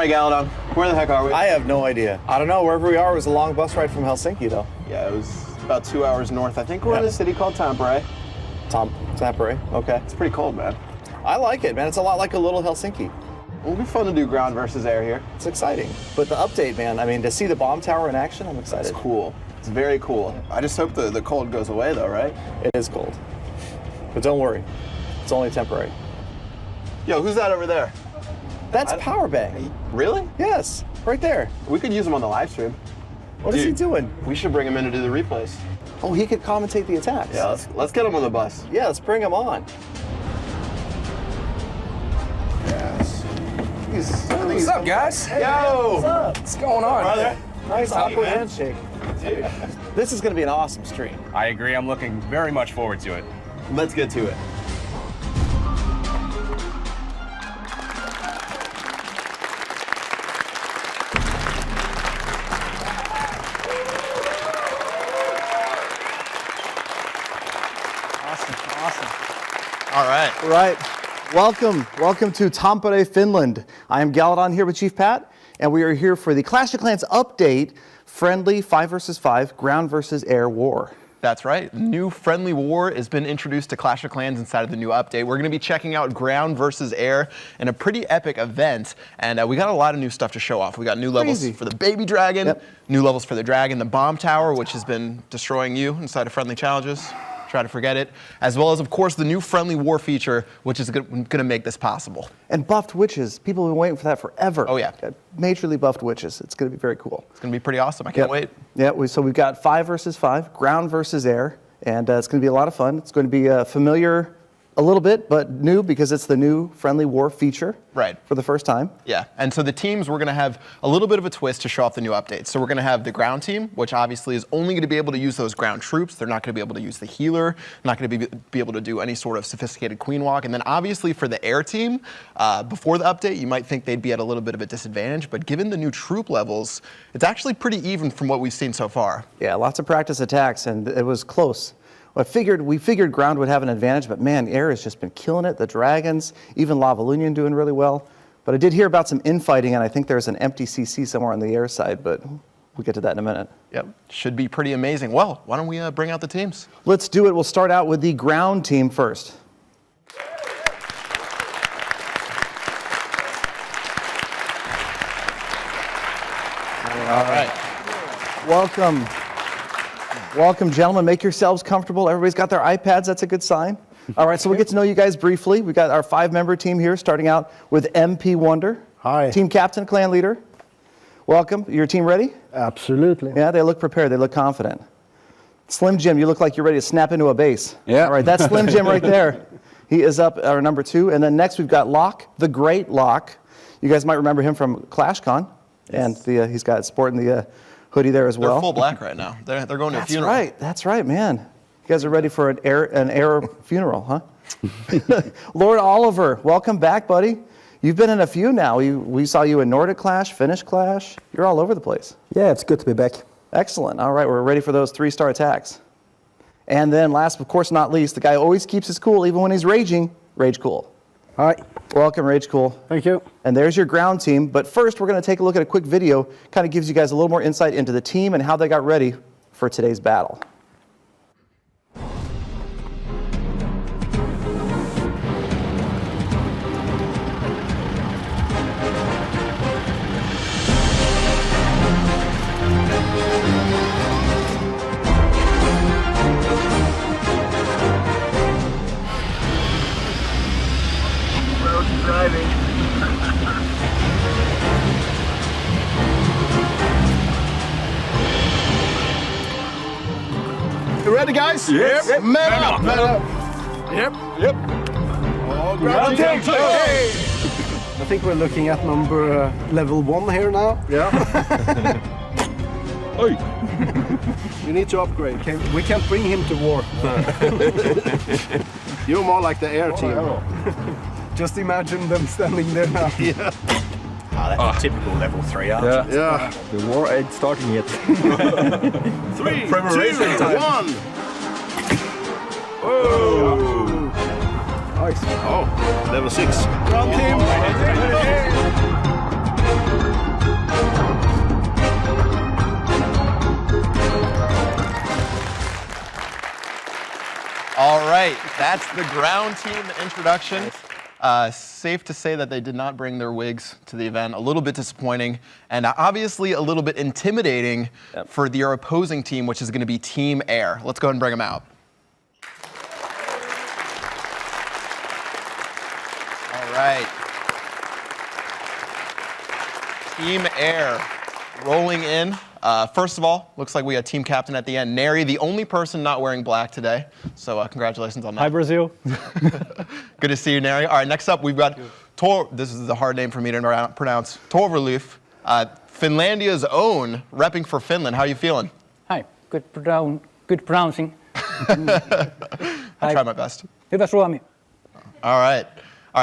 Sorry, Galadon. Where the heck are we? I have no idea. I don't know. Wherever we are, it was a long bus ride from Helsinki, though. Yeah, it was about 2 hours north. I think we're in a city called Tampere. Tampere. Okay. It's pretty cold, man. I like it, man. It's a lot like a little Helsinki. It'll be fun to do ground versus air here. It's exciting. But the update, man, I mean, to see the bomb tower in action, I'm excited. It's cool. It's very cool. I just hope the cold goes away, though, right? It is cold. But don't worry. It's only temporary. Yo, who's that over there? That's Powerbang. Really? Yes, right there. We could use him on the live stream. What is he doing? We should bring him in to do the replays. Oh, he could commentate the attacks. Yeah, let's get him on the bus. Yeah, let's bring him on. Yes. What's up, guys? Yo! What's up? What's going on? Brother. Nice awkward handshake. Dude. This is going to be an awesome stream. I agree. I'm looking very much forward to it. Let's get to it. Awesome. All right. Right. Welcome to Tampere, Finland. I am Galadon here with Chief Pat, and we are here for the Clash of Clans update, friendly 5 versus 5, ground versus air war. That's right. New friendly war has been introduced to Clash of Clans inside of the new update. We're going to be checking out ground versus air in a pretty epic event, and we got a lot of new stuff to show off. We got new levels for the baby dragon, new levels for the dragon, the bomb tower, which has been destroying you inside of friendly challenges. Try to forget it, as well as, of course, the new friendly war feature, which is going to make this possible. And buffed witches. People have been waiting for that forever. Oh, yeah. Majorly buffed witches. It's going to be very cool. It's going to be pretty awesome. I can't wait. Yeah, so we've got 5 versus 5, ground versus air, and it's going to be a lot of fun. It's going to be familiar a little bit, but new because it's the new friendly war feature for the first time. Yeah, and so the teams, we're going to have a little bit of a twist to show off the new updates. So we're going to have the ground team, which obviously is only going to be able to use those ground troops. They're not going to be able to use the healer, not going to be able to do any sort of sophisticated queen walk. And then obviously for the air team, before the update, you might think they'd be at a little bit of a disadvantage, but given the new troop levels, it's actually pretty even from what we've seen so far. Yeah, lots of practice attacks, and it was close. We figured ground would have an advantage, but man, air has just been killing it. The dragons, even Lavalunion doing really well. But I did hear about some infighting, and I think there's an empty CC somewhere on the air side, but we'll get to that in a minute. Yep, should be pretty amazing. Well, why don't we bring out the teams? Let's do it. We'll start out with the ground team first. All right. Welcome, gentlemen. Make yourselves comfortable. Everybody's got their iPads. That's a good sign. All right, so we'll get to know you guys briefly. We've got our 5-member team here, starting out with MP Wonder. Hi. Team captain, clan leader. Welcome. Your team ready? Absolutely. Yeah, they look prepared. They look confident. Slim Jim, you look like you're ready to snap into a base. Yeah. All right, that's Slim Jim right there. He is up, our number 2. And then next we've got Locke, the Great Locke. You guys might remember him from ClashCon. Yes. And he's got sporting the hoodie there as well. They're full black right now. They're going to a funeral. That's right, man. You guys are ready for an air funeral, huh? Lord Oliver, welcome back, buddy. You've been in a few now. We saw you in Nordic Clash, Finnish Clash. You're all over the place. Yeah, it's good to be back. Excellent. All right, we're ready for those 3-star attacks. And then last, but of course not least, the guy who always keeps his cool even when he's raging, Rage Cool. Hi. Welcome, Rage Cool. Thank you. And there's your ground team. But first, we're going to take a look at a quick video. Kind of gives you guys a little more insight into the team and how they got ready for today's battle. You ready, guys? Yes. Yep. Man up. Yep. Oh, ground team. Hey. I think we're looking at number level 1 here now. Yeah. You need to upgrade. We can't bring him to war. You're more like the air team. Just imagine them standing there now. Yeah. That's typical level 3, aren't you? Yeah. The war ain't starting yet. 3, 2, 1. Oh. Nice. Oh, level 6. Ground team. right, that's the ground team introduction. Safe to say that they did not bring their wigs to the event. A little bit disappointing, and obviously a little bit intimidating for your opposing team, which is going to be Team Air. Let's go ahead and bring them out. All right. Team Air rolling in. First of all, looks like we got team captain at the end. Neri, the only person not wearing black today. So congratulations on that. Hi, Brazil. Good to see you, Neri. All right, next up, we've got this is a hard name for me to pronounce. Torverluf, Finlandia's own, repping for Finland. How are you feeling? Hi, good pronouncing. I'll try my best. Hyvä Suomi. All right,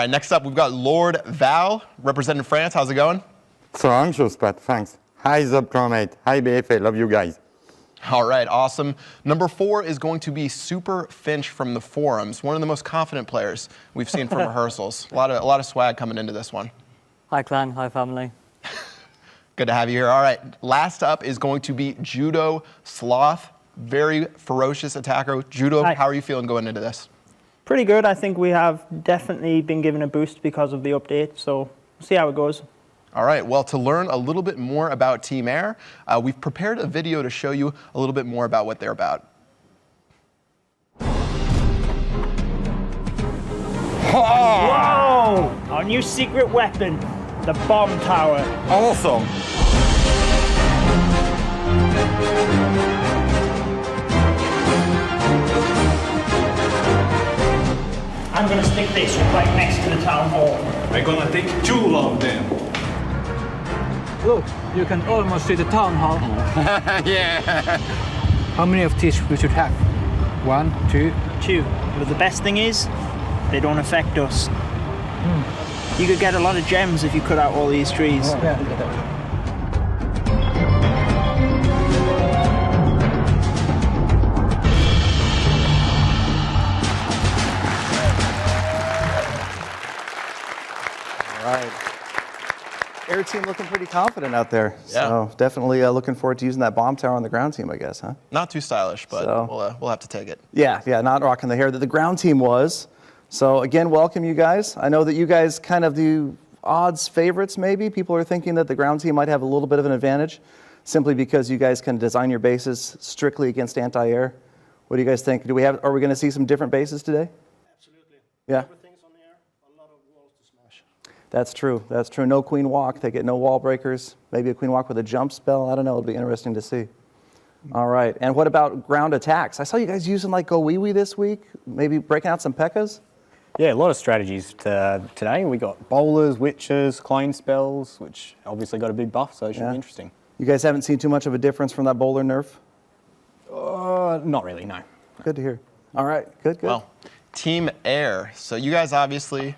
next up, we've got Lord Val, representing France. How's it going? So anxious, but thanks. Hi, Zubchromate. Hi, BFA. Love you guys. All right, awesome. Number 4 is going to be Super Finch from the forums, one of the most confident players we've seen from rehearsals. A lot of swag coming into this one. Hi, clan. Hi, family. Good to have you here. All right, last up is going to be Judo Sloth, very ferocious attacker. Judo, Hi. how are you feeling going into this? Pretty good. I think we have definitely been given a boost because of the update, so we'll see how it goes. All right, well, to learn a little bit more about Team Air, we've prepared a video to show you a little bit more about what they're about. Whoa! Our new secret weapon, the bomb tower. Awesome. I'm gonna stick this right next to the town hall. We're gonna take 2 of them. Look, you can almost see the town hall. Yeah. How many of these we should have? 1, 2. 2. But the best thing is, they don't affect us. You could get a lot of gems if you cut out all these trees. All right. Air team looking pretty confident out there. Yeah. So definitely looking forward to using that bomb tower on the ground team, I guess, huh? Not too stylish, but we'll have to take it. Yeah, not rocking the hair that the ground team was. So again, welcome you guys. I know that you guys kind of do odds favorites maybe. People are thinking that the ground team might have a little bit of an advantage simply because you guys can design your bases strictly against anti-air. What do you guys think? Are we going to see some different bases today? Absolutely. Yeah. Everything's on the air. A lot of walls to smash. That's true. That's true. No queen walk. They get no wall breakers. Maybe a queen walk with a jump spell. I don't know. It'll be interesting to see. All right. And what about ground attacks? I saw you guys using like Go Wee Wee this week. Maybe breaking out some P.E.K.K.A.s. Yeah, a lot of strategies today. We got bowlers, witches, clone spells, which obviously got a big buff, so it should be interesting. You guys haven't seen too much of a difference from that bowler nerf? Not really, no. Good to hear. All right. Good. Well, Team Air. So you guys obviously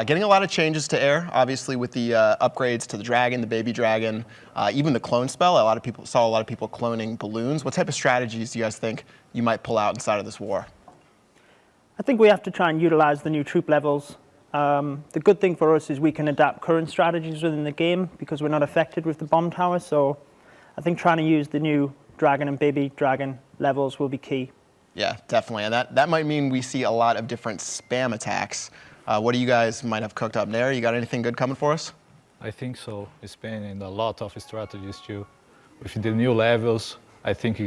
getting a lot of changes to Air, obviously with the upgrades to the dragon, the baby dragon, even the clone spell. A lot of people cloning balloons. What type of strategies do you guys think you might pull out inside of this war? I think we have to try and utilize the new troop levels. The good thing for us is we can adapt current strategies within the game because we're not affected with the bomb tower. So I think trying to use the new dragon and baby dragon levels will be key. Yeah, definitely. And that might mean we see a lot of different spam attacks. What do you guys might have cooked up there? You got anything good coming for us? I think so. It's been in a lot of strategies too. With the new levels, I think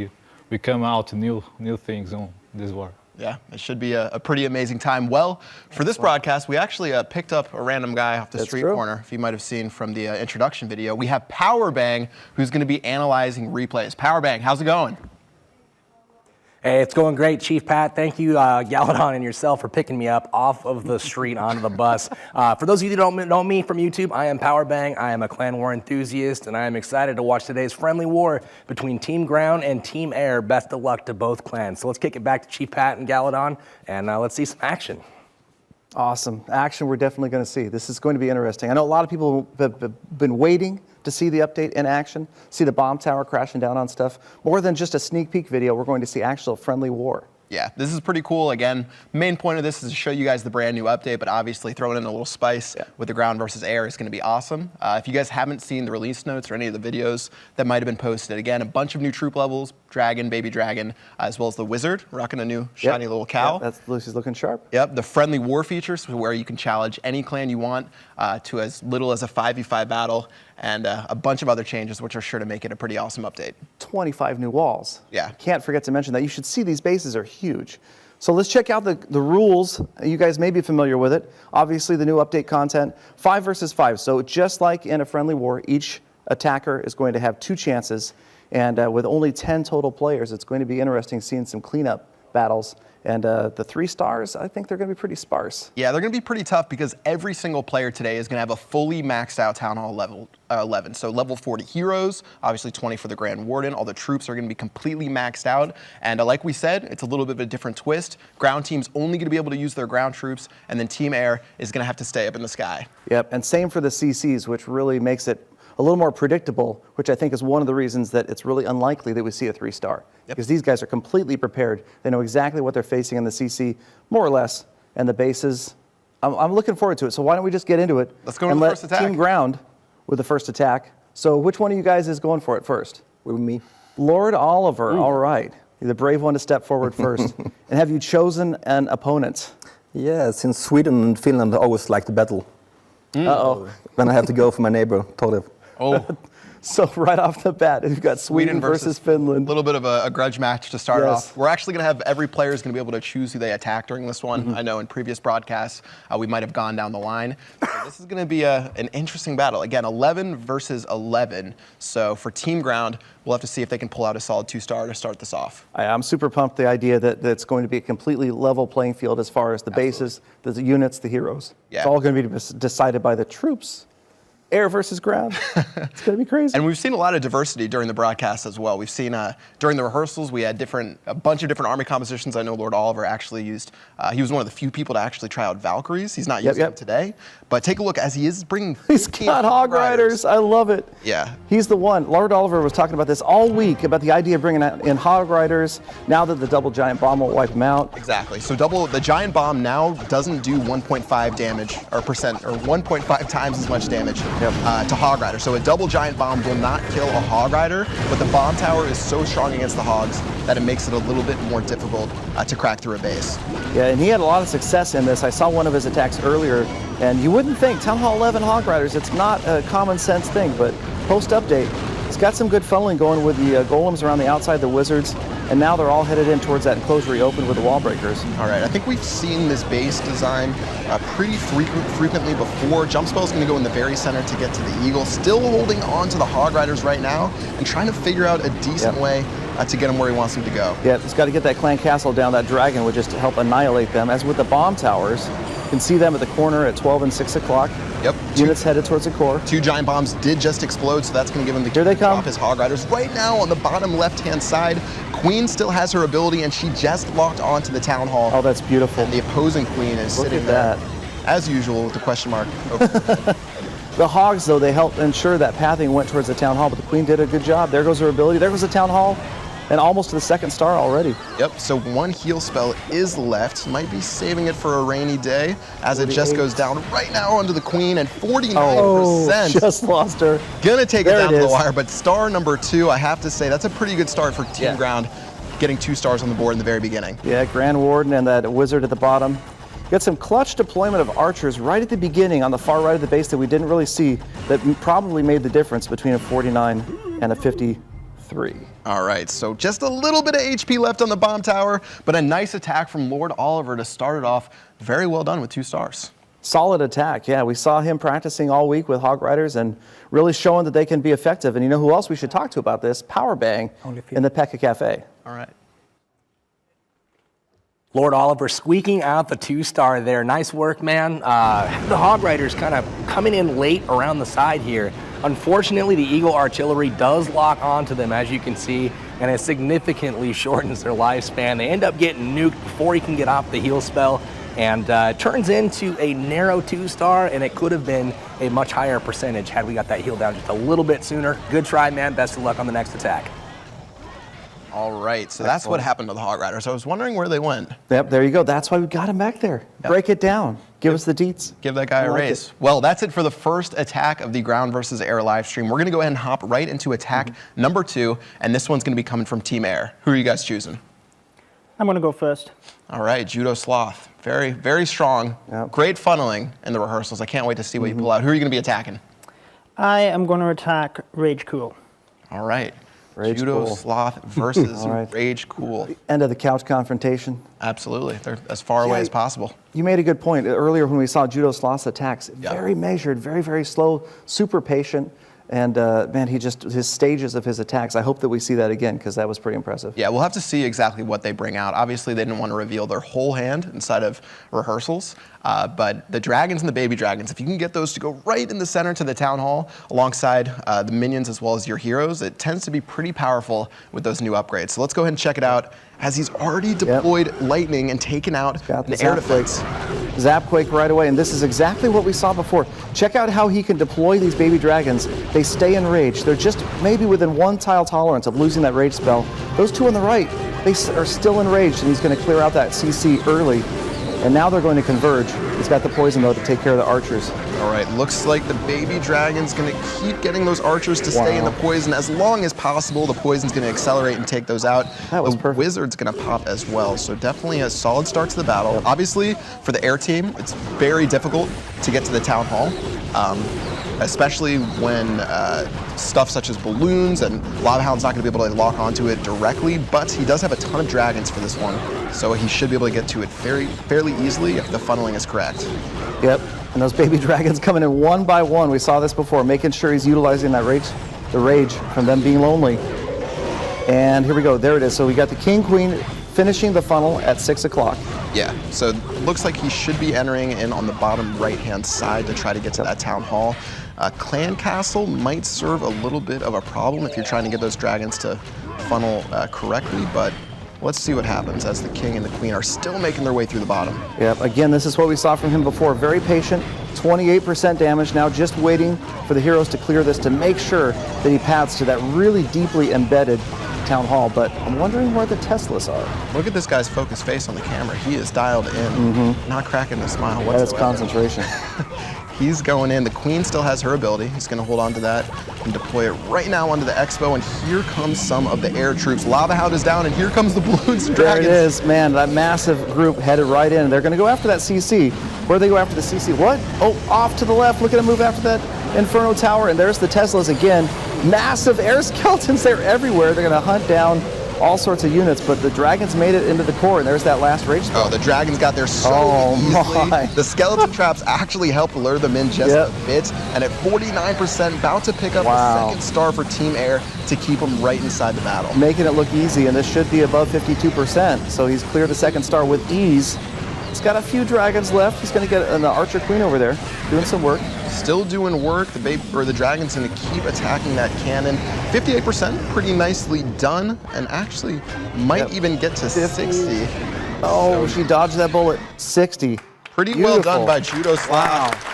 we come out new things on this war. Yeah, it should be a pretty amazing time. Well, for this broadcast, we actually picked up a random guy off the street corner, if you might have seen from the introduction video. We have Powerbang, who's going to be analyzing replays. Powerbang, how's it going? Hey, it's going great, Chief Pat. Thank you, Galadon and yourself, for picking me up off of the street onto the bus. For those of you that don't know me from YouTube, I am Powerbang. I am a Clan War enthusiast, and I am excited to watch today's friendly war between Team Ground and Team Air. Best of luck to both clans. So let's kick it back to Chief Pat and Galadon, and let's see some action. Awesome. Action we're definitely going to see. This is going to be interesting. I know a lot of people have been waiting to see the update in action, see the bomb tower crashing down on stuff. More than just a sneak peek video, we're going to see actual friendly war. Yeah, this is pretty cool. Again, main point of this is to show you guys the brand new update, but obviously throwing in a little spice with the ground versus air is going to be awesome. If you guys haven't seen the release notes or any of the videos that might have been posted, again, a bunch of new troop levels, dragon, baby dragon, as well as the wizard, rocking a new shiny little cow. Yep, that's Lucy's looking sharp. Yep, the friendly war features, where you can challenge any clan you want to as little as a 5v5 battle, and a bunch of other changes, which are sure to make it a pretty awesome update. 25 new walls. Yeah. Can't forget to mention that. You should see these bases are huge. So let's check out the rules. You guys may be familiar with it. Obviously, the new update content, 5 versus 5. So just like in a friendly war, each attacker is going to have 2 chances. And with only 10 total players, it's going to be interesting seeing some cleanup battles. And the 3 stars, I think they're going to be pretty sparse. Yeah, they're going to be pretty tough because every single player today is going to have a fully maxed out Town Hall level 11. So level 40 heroes, obviously 20 for the Grand Warden. All the troops are going to be completely maxed out. And like we said, it's a little bit of a different twist. Ground team's only going to be able to use their ground troops, and then Team Air is going to have to stay up in the sky. Yep, and same for the CCs, which really makes it a little more predictable, which I think is one of the reasons that it's really unlikely that we see a 3-star. Because these guys are completely prepared. They know exactly what they're facing in the CC, more or less, and the bases. I'm looking forward to it. So why don't we just get into it? Let's go into the first attack. Team Ground with the first attack. So which one of you guys is going for it first? Me. Lord Oliver, all right. You're the brave one to step forward first. And have you chosen an opponent? Yeah, since Sweden and Finland always like to battle. Uh-oh. Then I have to go for my neighbor, Torev. Oh. So right off the bat, you've got Sweden versus Finland. A little bit of a grudge match to start off. We're actually going to have every player is going to be able to choose who they attack during this one. I know in previous broadcasts we might have gone down the line. So this is going to be an interesting battle. Again, 11 versus 11. So for Team Ground, we'll have to see if they can pull out a solid 2-star to start this off. I'm super pumped the idea that it's going to be a completely level playing field as far as the bases, the units, the heroes. Yeah. It's all going to be decided by the troops. Air versus ground. It's going to be crazy. And we've seen a lot of diversity during the broadcast as well. We've seen during the rehearsals, we had a bunch of different army compositions. I know Lord Oliver actually used, he was one of the few people to actually try out Valkyries. He's not using them today. But take a look as he is bringing He's got Hog Riders. I love it. Yeah. He's the one. Lord Oliver was talking about this all week, about the idea of bringing in Hog Riders, now that the double giant bomb will wipe them out. Exactly. So the giant bomb now doesn't do 1.5 damage, or 1.5 times as much damage to Hog Rider. So a double giant bomb will not kill a Hog Rider, but the bomb tower is so strong against the Hogs that it makes it a little bit more difficult to crack through a base. Yeah, and he had a lot of success in this. I saw one of his attacks earlier, and you wouldn't think Town Hall 11 Hog Riders, it's not a common sense thing, but post-update, it's got some good funneling going with the golems around the outside, the wizards, and now they're all headed in towards that enclosure he opened with the wall breakers. All right, I think we've seen this base design pretty frequently before. Jump Spell's going to go in the very center to get to the Eagle, still holding on to the Hog Riders right now and trying to figure out a decent way to get him where he wants him to go. Yeah, he's got to get that clan castle down. That dragon would just help annihilate them. As with the bomb towers, you can see them at the corner at 12 and 6 o'clock. Yep. Units headed towards the core. 2 giant bombs did just explode, so that's going to give him the Here they come. off his Hog Riders. Right now on the bottom left-hand side, Queen still has her ability, and she just locked onto the Town Hall. Oh, that's beautiful. And the opposing Queen is sitting there, as usual, with the question mark over. The Hogs, though, they helped ensure that pathing went towards the Town Hall, but the Queen did a good job. There goes her ability. There goes the Town Hall. And almost to the 2nd star already. Yep, so 1 heal spell is left. Might be saving it for a rainy day as it just goes down right now onto the Queen, and 49%. Oh, just lost her. Gonna take it down to the wire, but star number 2, I have to say, that's a pretty good start for Team Ground, getting 2 stars on the board in the very beginning. Yeah, Grand Warden and that Wizard at the bottom. Got some clutch deployment of archers right at the beginning on the far right of the base that we didn't really see, that probably made the difference between a 49 and a 53. All right, so just a little bit of HP left on the bomb tower, but a nice attack from Lord Oliver to start it off. Very well done with 2 stars. Solid attack, yeah. We saw him practicing all week with Hog Riders and really showing that they can be effective. And you know who else we should talk to about this? Powerbang in the Pekka Cafe. All right. Lord Oliver squeaking out the 2-star there. Nice work, man. The Hog Riders kind of coming in late around the side here. Unfortunately, the Eagle Artillery does lock onto them, as you can see, and it significantly shortens their lifespan. They end up getting nuked before he can get off the heal spell, and it turns into a narrow 2-star, and it could have been a much higher percentage had we got that heal down just a little bit sooner. Good try, man. Best of luck on the next attack. All right, so that's what happened to the Hog Riders. I was wondering where they went. Yep, there you go. That's why we got him back there. Break it down. Give us the deets. Give that guy a raise. Well, that's it for the first attack of the ground versus air live stream. We're going to go ahead and hop right into attack number 2, and this one's going to be coming from Team Air. Who are you guys choosing? I'm going to go first. All right, Judo Sloth. Very, very strong. Yep. Great funneling in the rehearsals. I can't wait to see what you pull out. Who are you going to be attacking? I am going to attack Rage Cool. All right. Rage Judo Cool. Sloth versus right. Rage Cool. End of the couch confrontation. Absolutely. They're as far away as possible. You made a good point earlier when we saw Judo Sloth's attacks. Very measured, very, very slow, super patient. And man, his stages of his attacks, I hope that we see that again because that was pretty impressive. Yeah, we'll have to see exactly what they bring out. Obviously, they didn't want to reveal their whole hand inside of rehearsals. But the dragons and the baby dragons, if you can get those to go right in the center to the town hall alongside the minions as well as your heroes, it tends to be pretty powerful with those new upgrades. So let's go ahead and check it out as he's already deployed lightning and taken out the air defense. Zapquake right away, and this is exactly what we saw before. Check out how he can deploy these baby dragons. They stay in rage. They're just maybe within 1 tile tolerance of losing that rage spell. Those two on the right, they are still enraged, and he's going to clear out that CC early. And now they're going to converge. He's got the poison, though, to take care of the archers. All right, looks like the baby dragon's going to keep getting those archers to stay in the poison as long as possible. The poison's going to accelerate and take those out. That was the perfect. wizard's going to pop as well, so definitely a solid start to the battle. Obviously, for the air team, it's very difficult to get to the town hall. Especially when stuff such as balloons and Lava Hound's not going to be able to lock onto it directly, but he does have a ton of dragons for this one, so he should be able to get to it fairly easily if the funneling is correct. Yep, and those baby dragons coming in one by one. We saw this before, making sure he's utilizing that the rage from them being lonely. And here we go, there it is. So we got the king, queen finishing the funnel at 6 o'clock. Yeah, so it looks like he should be entering in on the bottom right-hand side to try to get to that town hall. Clan Castle might serve a little bit of a problem if you're trying to get those dragons to funnel correctly, but let's see what happens as the king and the queen are still making their way through the bottom. Yep, again, this is what we saw from him before. Very patient, 28% damage, now just waiting for the heroes to clear this to make sure that he paths to that really deeply embedded town hall, but I'm wondering where the Teslas are. Look at this guy's focused face on the camera. He is dialed in, not cracking a smile whatsoever. That is concentration. He's going in. The queen still has her ability. He's going to hold on to that and deploy it right now onto the expo, and here comes some of the air troops. Lava Hound is down, and here comes the balloons and dragons. There it is, man, that massive group headed right in. They're going to go after that CC. Where do they go after the CC? What? Oh, off to the left. Look at him move after that Inferno Tower, and there's the Teslas again. Massive air skeletons, they're everywhere. They're going to hunt down all sorts of units, but the dragons made it into the core, and there's that last rage spell. Oh, the dragons got there so easily. My. The skeleton traps actually helped lure them in just a bit, and at 49%, about to pick up the second star for Team Air to keep them right inside the battle. Making it look easy, and this should be above 52%, so he's cleared the second star with ease. He's got a few dragons left. He's going to get an Archer Queen over there, doing some work. Still doing work. The dragon's going to keep attacking that cannon. 58%, pretty nicely done, and actually might even get to 60. Oh, she dodged that bullet. 60. Pretty well done by Judo Sloth.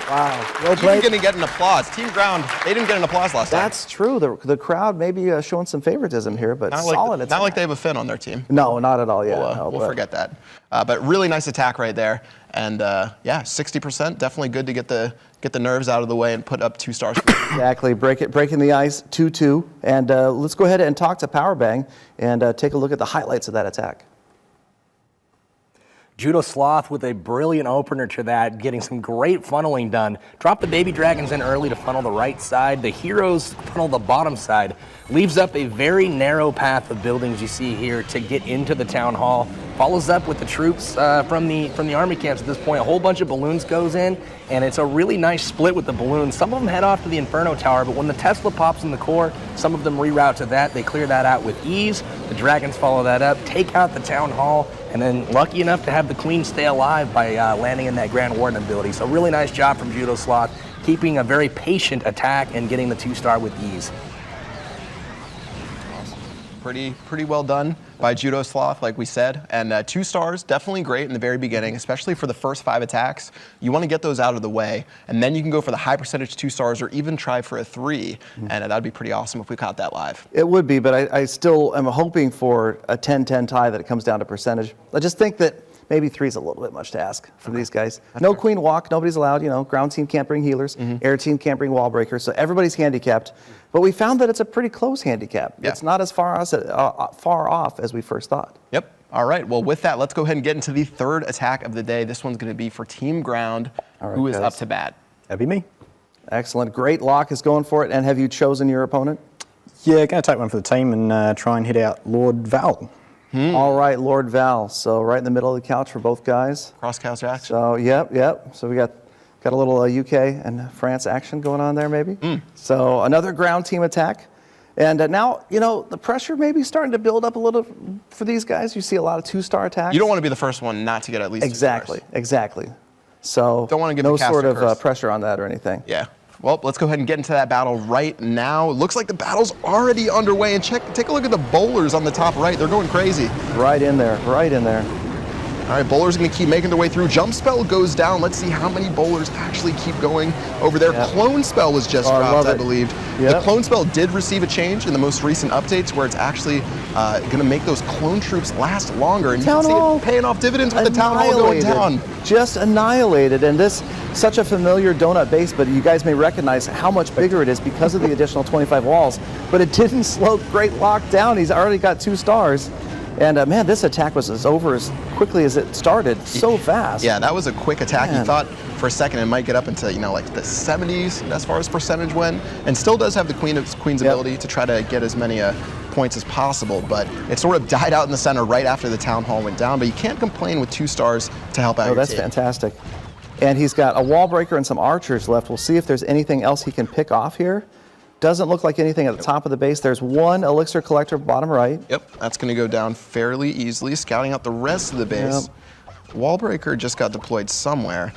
Wow. Well played. Even going to get an applause. Team Ground, they didn't get an applause last time. That's true. The crowd may be showing some favoritism here, but not solid. Not like they have a Finn on their team. No, not at all. Yeah, we'll forget that. But really nice attack right there. And yeah, 60%, definitely good to get the nerves out of the way and put up 2 stars. Exactly, breaking the ice, 2-2. And let's go ahead and talk to Powerbang and take a look at the highlights of that attack. Judo Sloth with a brilliant opener to that, getting some great funneling done. Drop the baby dragons in early to funnel the right side. The heroes funnel the bottom side. Leaves up a very narrow path of buildings you see here to get into the town hall. Follows up with the troops from the army camps at this point. A whole bunch of balloons goes in, and it's a really nice split with the balloons. Some of them head off to the Inferno Tower, but when the Tesla pops in the core, some of them reroute to that. They clear that out with ease. The dragons follow that up, take out the town hall, and then lucky enough to have the queen stay alive by landing in that Grand Warden ability. So really nice job from Judo Sloth, keeping a very patient attack and getting the 2-star with ease. Pretty well done by Judo Sloth, like we said. And 2 stars, definitely great in the very beginning, especially for the first 5 attacks. You want to get those out of the way, and then you can go for the high percentage 2 stars or even try for a 3. And that'd be pretty awesome if we caught that live. It would be, but I still am hoping for a 10-10 tie that it comes down to percentage. I just think that maybe 3 is a little bit much to ask from these guys. No queen walk, nobody's allowed. You know, ground team can't bring healers, air team can't bring wall breakers, so everybody's handicapped. But we found that it's a pretty close handicap. Yeah. It's not as far off as we first thought. Yep. All right. Well, with that, let's go ahead and get into the third attack of the day. This one's going to be for Team Ground. All right, who is guys. up to bat? That'd be me. Excellent. Great Lock is going for it. And have you chosen your opponent? Yeah, going to take one for the team and try and hit out Lord Val. All right, Lord Val. So right in the middle of the couch for both guys. Cross couch action. So yep. So we got a little UK and France action going on there, maybe. So another ground team attack. And now, you know, the pressure may be starting to build up a little for these guys. You see a lot of 2-star attacks. You don't want to be the first one not to get at least 2 stars. Exactly. So don't want to give no the caster sort of curse. pressure on that or anything. Yeah. Well, let's go ahead and get into that battle right now. It looks like the battle's already underway. And take a look at the bowlers on the top right. They're going crazy. Right in there. All right, bowlers are going to keep making their way through. Jump spell goes down. Let's see how many bowlers actually keep going over there. Yep. Clone spell was just dropped, I believe. Yep. The clone spell did receive a change in the most recent updates where it's actually going to make those clone troops last longer. And you can see it paying off dividends with the town hall going down. Just annihilated. And this, such a familiar donut base, but you guys may recognize how much bigger it is because of the additional 25 walls. But it didn't slow Great Lock down. He's already got 2 stars. And man, this attack was over as quickly as it started, so fast. Yeah, that was a quick attack. Man. You thought for a second it might get up into, you know, like the 70s as far as percentage went, and still does have the queen's ability to try to get as many points as possible, but it sort of died out in the center right after the town hall went down. But you can't complain with 2 stars to help out your that's team. fantastic. And he's got a wall breaker and some archers left. We'll see if there's anything else he can pick off here. Doesn't look like anything at the top of the base. There's 1 elixir collector bottom right. Yep, that's going to go down fairly easily, scouting out the rest of the base. Wall breaker just got deployed somewhere,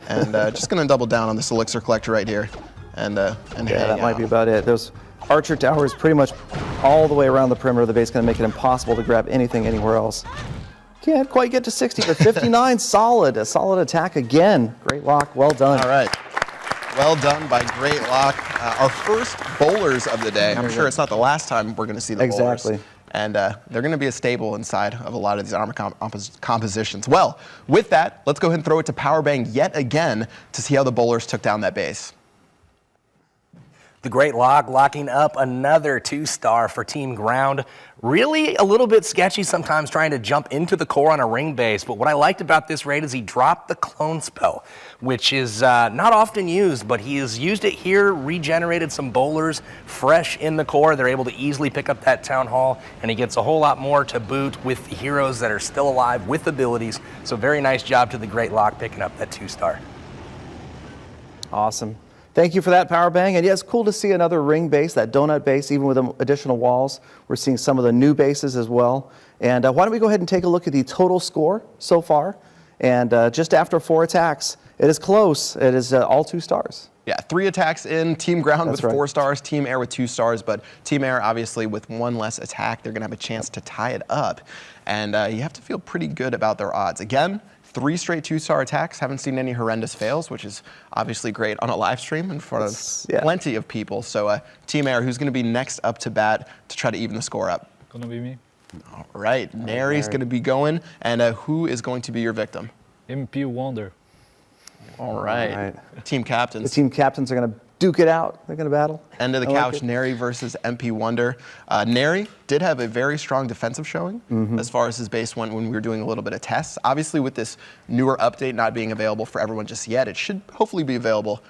and just going to double down on this elixir collector right here. And yeah, that might be about it. Those archer towers pretty much all the way around the perimeter of the base, going to make it impossible to grab anything anywhere else. Can't quite get to 60, but 59, solid. A solid attack again. Great Lock, well done. All right. Well done by Great Lock. Our first bowlers of the day. I'm sure it's not the last time we're going to see the bowlers. Exactly. And they're going to be a staple inside of a lot of these armor compositions. Well, with that, let's go ahead and throw it to Powerbang yet again to see how the bowlers took down that base. The Great Lock locking up another 2-star for Team Ground. Really a little bit sketchy sometimes trying to jump into the core on a ring base, but what I liked about this raid is he dropped the clone spell, which is not often used, but he has used it here, regenerated some bowlers fresh in the core. They're able to easily pick up that town hall, and he gets a whole lot more to boot with the heroes that are still alive with abilities. So very nice job to the Great Lock picking up that 2-star. Awesome. Thank you for that, Powerbang. And yeah, it's cool to see another ring base, that donut base, even with additional walls. We're seeing some of the new bases as well. And why don't we go ahead and take a look at the total score so far. And just after 4 attacks, it is close. It is all 2 stars. Yeah, 3 attacks in. Team Ground That's with right. 4 stars, Team Air with 2 stars, but Team Air obviously with 1 less attack, they're going to have a chance to tie it up. And you have to feel pretty good about their odds. Again, 3 straight 2-star attacks. Haven't seen any horrendous fails, which is obviously great on a live stream in front of plenty of people. So Team Air, who's going to be next up to bat to try to even the score up? Gonna be me. All right, Nary's going to be going. And who is going to be your victim? MP Wonder. All right. Team captains. The team captains are going to duke it out. They're going to battle. End of the couch, Nary versus MP Wonder. Nary did have a very strong defensive showing as far as his base went when we were doing a little bit of tests. Obviously, with this newer update not being available for everyone just yet, it should hopefully be available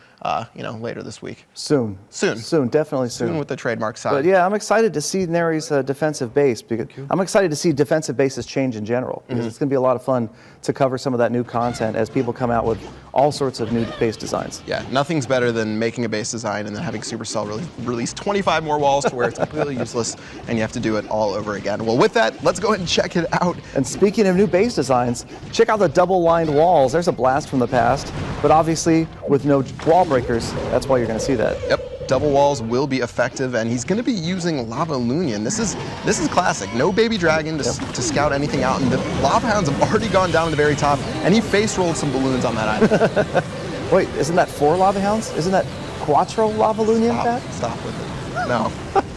later this week. Soon, definitely soon. Soon with the trademark side. But yeah, I'm excited to see Nary's defensive base. Because I'm excited to see defensive bases change in general. Because it's going to be a lot of fun to cover some of that new content as people come out with all sorts of new base designs. Yeah, nothing's better than making a base design and then having Supercell release 25 more walls to where it's completely useless and you have to do it all over again. Well, with that, let's go ahead and check it out. And speaking of new base designs, check out the double-lined walls. There's a blast from the past, but obviously with no wall breakers, that's why you're going to see that. Yep, double walls will be effective, and he's going to be using Lava Lunion. This is classic. No baby dragon to scout anything out, and the Lava Hounds have already gone down to the very top, and he face rolled some balloons on that island. Wait, isn't that 4 Lava Hounds? Isn't that Quattro Lava Lunion, Pat? Stop with it. No,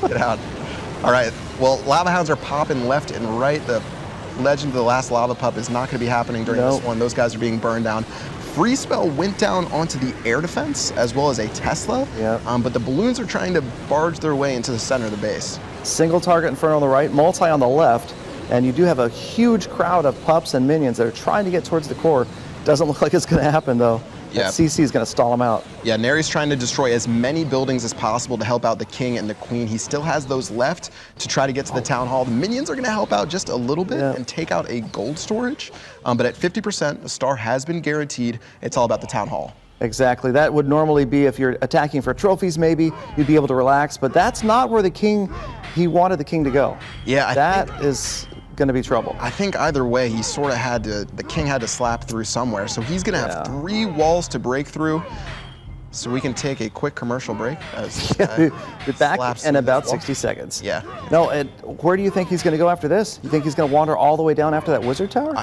get out. All right, well, Lava Hounds are popping left and right. The Legend of the Last Lava Pup is not going to be happening during this one. Those guys are being burned down. Free Spell went down onto the air defense as well as a Tesla, but the balloons are trying to barge their way into the center of the base. Single target Inferno on the right, multi on the left, and you do have a huge crowd of pups and minions that are trying to get towards the core. Doesn't look like it's going to happen though. Yeah. CC is going to stall him out. Yeah, Neri's trying to destroy as many buildings as possible to help out the king and the queen. He still has those left to try to get to the town hall. The minions are going to help out just a little bit and take out a gold storage. But at 50%, a star has been guaranteed. It's all about the town hall. Exactly. That would normally be if you're attacking for trophies, maybe you'd be able to relax. But that's not where the king, he wanted the king to go. Yeah, that is going to be trouble. I think either way, he sort of had to, the king had to slap through somewhere. So he's going to have 3 walls to break through. So we can take a quick commercial break. Be back in about 60 seconds. Yeah. No, where do you think he's going to go after this? You think he's going to wander all the way down after that wizard tower?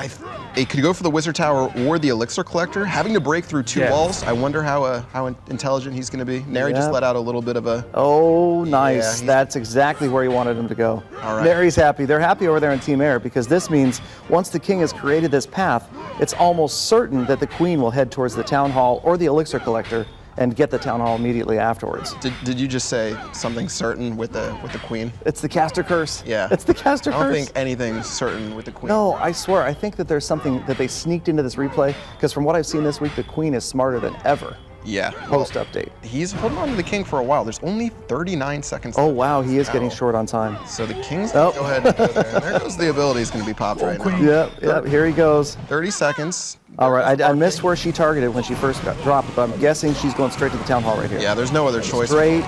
It could go for the wizard tower or the elixir collector. Having to break through 2 walls, I wonder how intelligent he's going to be. Neri just let out a little bit of a... Oh, nice. That's exactly where he wanted him to go. All right. Neri's happy. They're happy over there in Team Air because this means once the king has created this path, it's almost certain that the queen will head towards the town hall or the elixir collector and get the town hall immediately afterwards. Did you just say something certain with the queen? It's the caster curse. Yeah. It's the caster curse. I don't think anything's certain with the queen. No, I swear. I think that there's something that they sneaked into this replay because from what I've seen this week, the queen is smarter than ever. Yeah. Post-update. He's holding on to the king for a while. There's only 39 seconds left. Oh, wow. He is getting short on time. So the king's going to go ahead and go there. And there goes the ability is going to be popped right now. Yep. Here he goes. 30 seconds. All right. I missed where she targeted when she first got dropped, but I'm guessing she's going straight to the town hall right here. Yeah, there's no other choice. Straight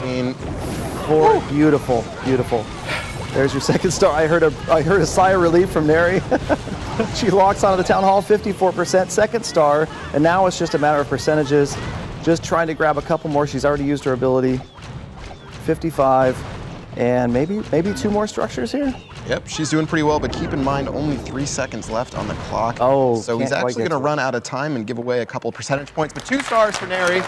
for beautiful, beautiful. There's your second star. I heard a sigh of relief from Neri. She locks onto the town hall, 54%, second star, and now it's just a matter of percentages. Just trying to grab a couple more. She's already used her ability. 55, and maybe 2 more structures here. Yep, she's doing pretty well, but keep in mind only 3 seconds left on the clock. Oh, so he's actually going to run out of time and give away a couple percentage points. But 2 stars for Neri.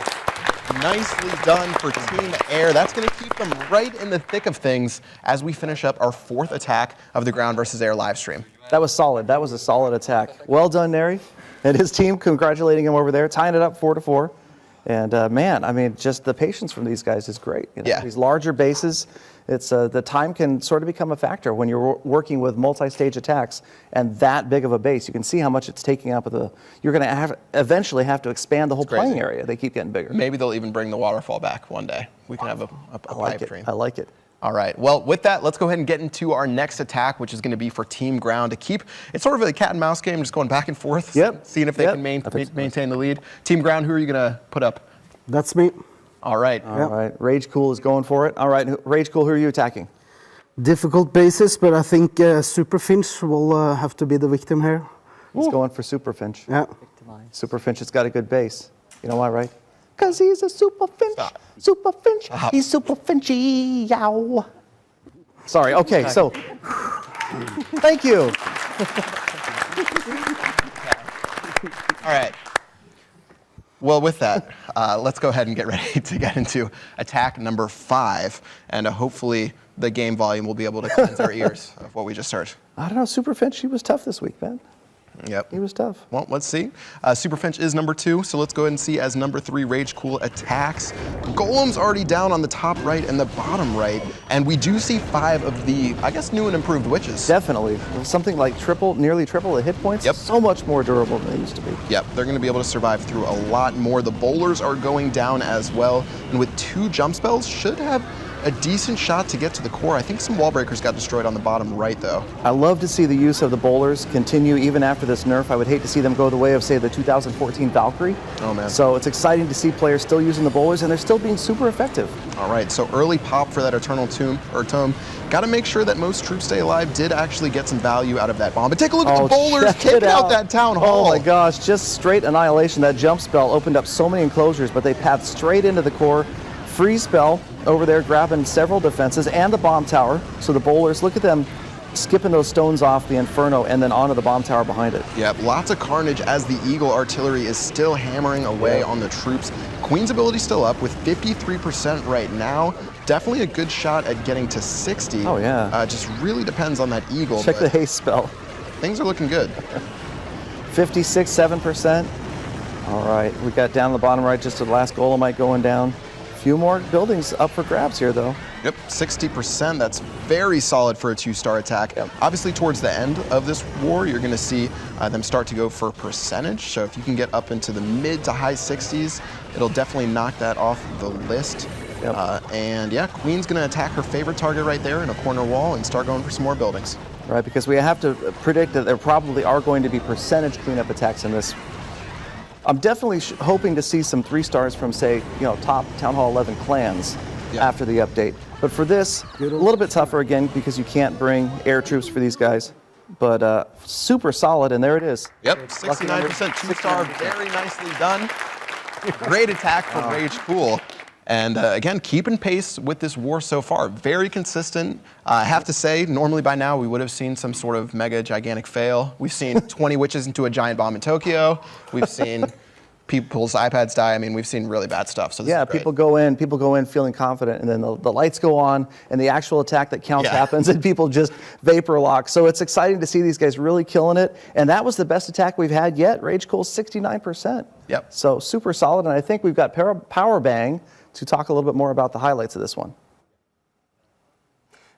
Nicely done for Team Air. That's going to keep them right in the thick of things as we finish up our 4th attack of the Ground versus Air live stream. That was solid. That was a solid attack. Well done, Neri, and his team. Congratulating him over there, tying it up 4-4. And man, I mean, just the patience from these guys is great. You know, yeah. These larger bases, it's the time can sort of become a factor when you're working with multi-stage attacks and that big of a base. You can see how much it's taking up of the. You're going to eventually have to expand the whole playing area. They keep getting bigger. Maybe they'll even bring the waterfall back one day. We can have a live stream. I like it. All right. Well, with that, let's go ahead and get into our next attack, which is going to be for Team Ground to keep. It's sort of a cat and mouse game, just going back and forth, seeing if they can maintain the lead. Team Ground, who are you going to put up? That's me. All right. All right. Rage Cool is going for it. All right. Rage Cool, who are you attacking? Difficult bases, but I think Super Finch will have to be the victim here. He's going for Super Finch. Yeah. Super Finch has got a good base. You know why, right? Because he's a Super Finch. Super Finch. He's Super Finchy. Yow. Sorry. Okay. So, thank you. All right. Well, with that, let's go ahead and get ready to get into attack number 5, and hopefully the game volume will be able to cleanse our ears of what we just heard. I don't know, Super Finch, he was tough this week, man. Yep. He was tough. Well, let's see. Super Finch is number 2, so let's go ahead and see as number 3 Rage Cool attacks. Golem's already down on the top right and the bottom right, and we do see 5 of the, I guess, new and improved witches. Definitely. Something like nearly triple the hit points. Yep. So much more durable than they used to be. Yep, they're going to be able to survive through a lot more. The bowlers are going down as well, and with 2 jump spells, should have a decent shot to get to the core. I think some wall breakers got destroyed on the bottom right, though. I love to see the use of the bowlers continue even after this nerf. I would hate to see them go the way of, say, the 2014 Valkyrie. Oh, man. So it's exciting to see players still using the bowlers, and they're still being super effective. All right, so early pop for that Eternal Tome. Got to make sure that most troops stay alive. Did actually get some value out of that bomb. But take a look at the bowlers taking out that town hall. Oh, my gosh, just straight annihilation. That jump spell opened up so many enclosures, but they pathed straight into the core. Free spell over there grabbing several defenses and the bomb tower. So the bowlers, look at them skipping those stones off the Inferno and then onto the bomb tower behind it. Yep, lots of carnage as the Eagle artillery is still hammering away on the troops. Queen's ability still up with 53% right now. Definitely a good shot at getting to 60. Oh, yeah. Just really depends on that Eagle. Check the haste spell. things are looking good. 56, 7%. All right, we got down the bottom right, just the last Golomite going down. A few more buildings up for grabs here, though. Yep, 60%. That's very solid for a 2-star attack. Yep. Obviously, towards the end of this war, you're going to see them start to go for percentage. So if you can get up into the mid to high 60s, it'll definitely knock that off the list. Yep. And yeah, Queen's going to attack her favorite target right there in a corner wall and start going for some more buildings. Right, because we have to predict that there probably are going to be percentage cleanup attacks in this. I'm definitely hoping to see some 3-stars from, say, top Town Hall 11 clans after the update. But for this, a little bit tougher again because you can't bring air troops for these guys. But super solid, and there it is. Yep, 69%, 2-star, very nicely done. Great attack from Rage Cool. And again, keeping pace with this war so far. Very consistent. I have to say, normally by now we would have seen some sort of mega gigantic fail. We've seen 20 witches into a giant bomb in Tokyo. We've seen people's iPads die. I mean, we've seen really bad stuff. So this is great. people go in feeling confident, and then the lights go on, and the actual attack that counts happens, and people just vapor lock. So it's exciting to see these guys really killing it. And that was the best attack we've had yet. Rage Cool, 69%. Yep. So super solid, and I think we've got Powerbang to talk a little bit more about the highlights of this one.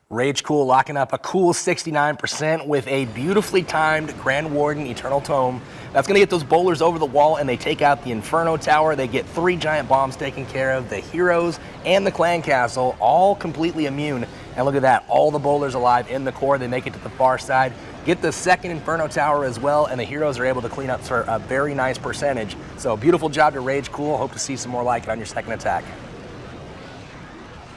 Rage Cool locking up a cool 69% with a beautifully timed Grand Warden Eternal Tome. That's going to get those bowlers over the wall, and they take out the Inferno Tower. They get 3 giant bombs taken care of. The heroes and the clan castle all completely immune. And look at that, all the bowlers alive in the core. They make it to the far side. Get the second Inferno Tower as well, and the heroes are able to clean up for a very nice percentage. So beautiful job to Rage Cool. Hope to see some more like it on your second attack.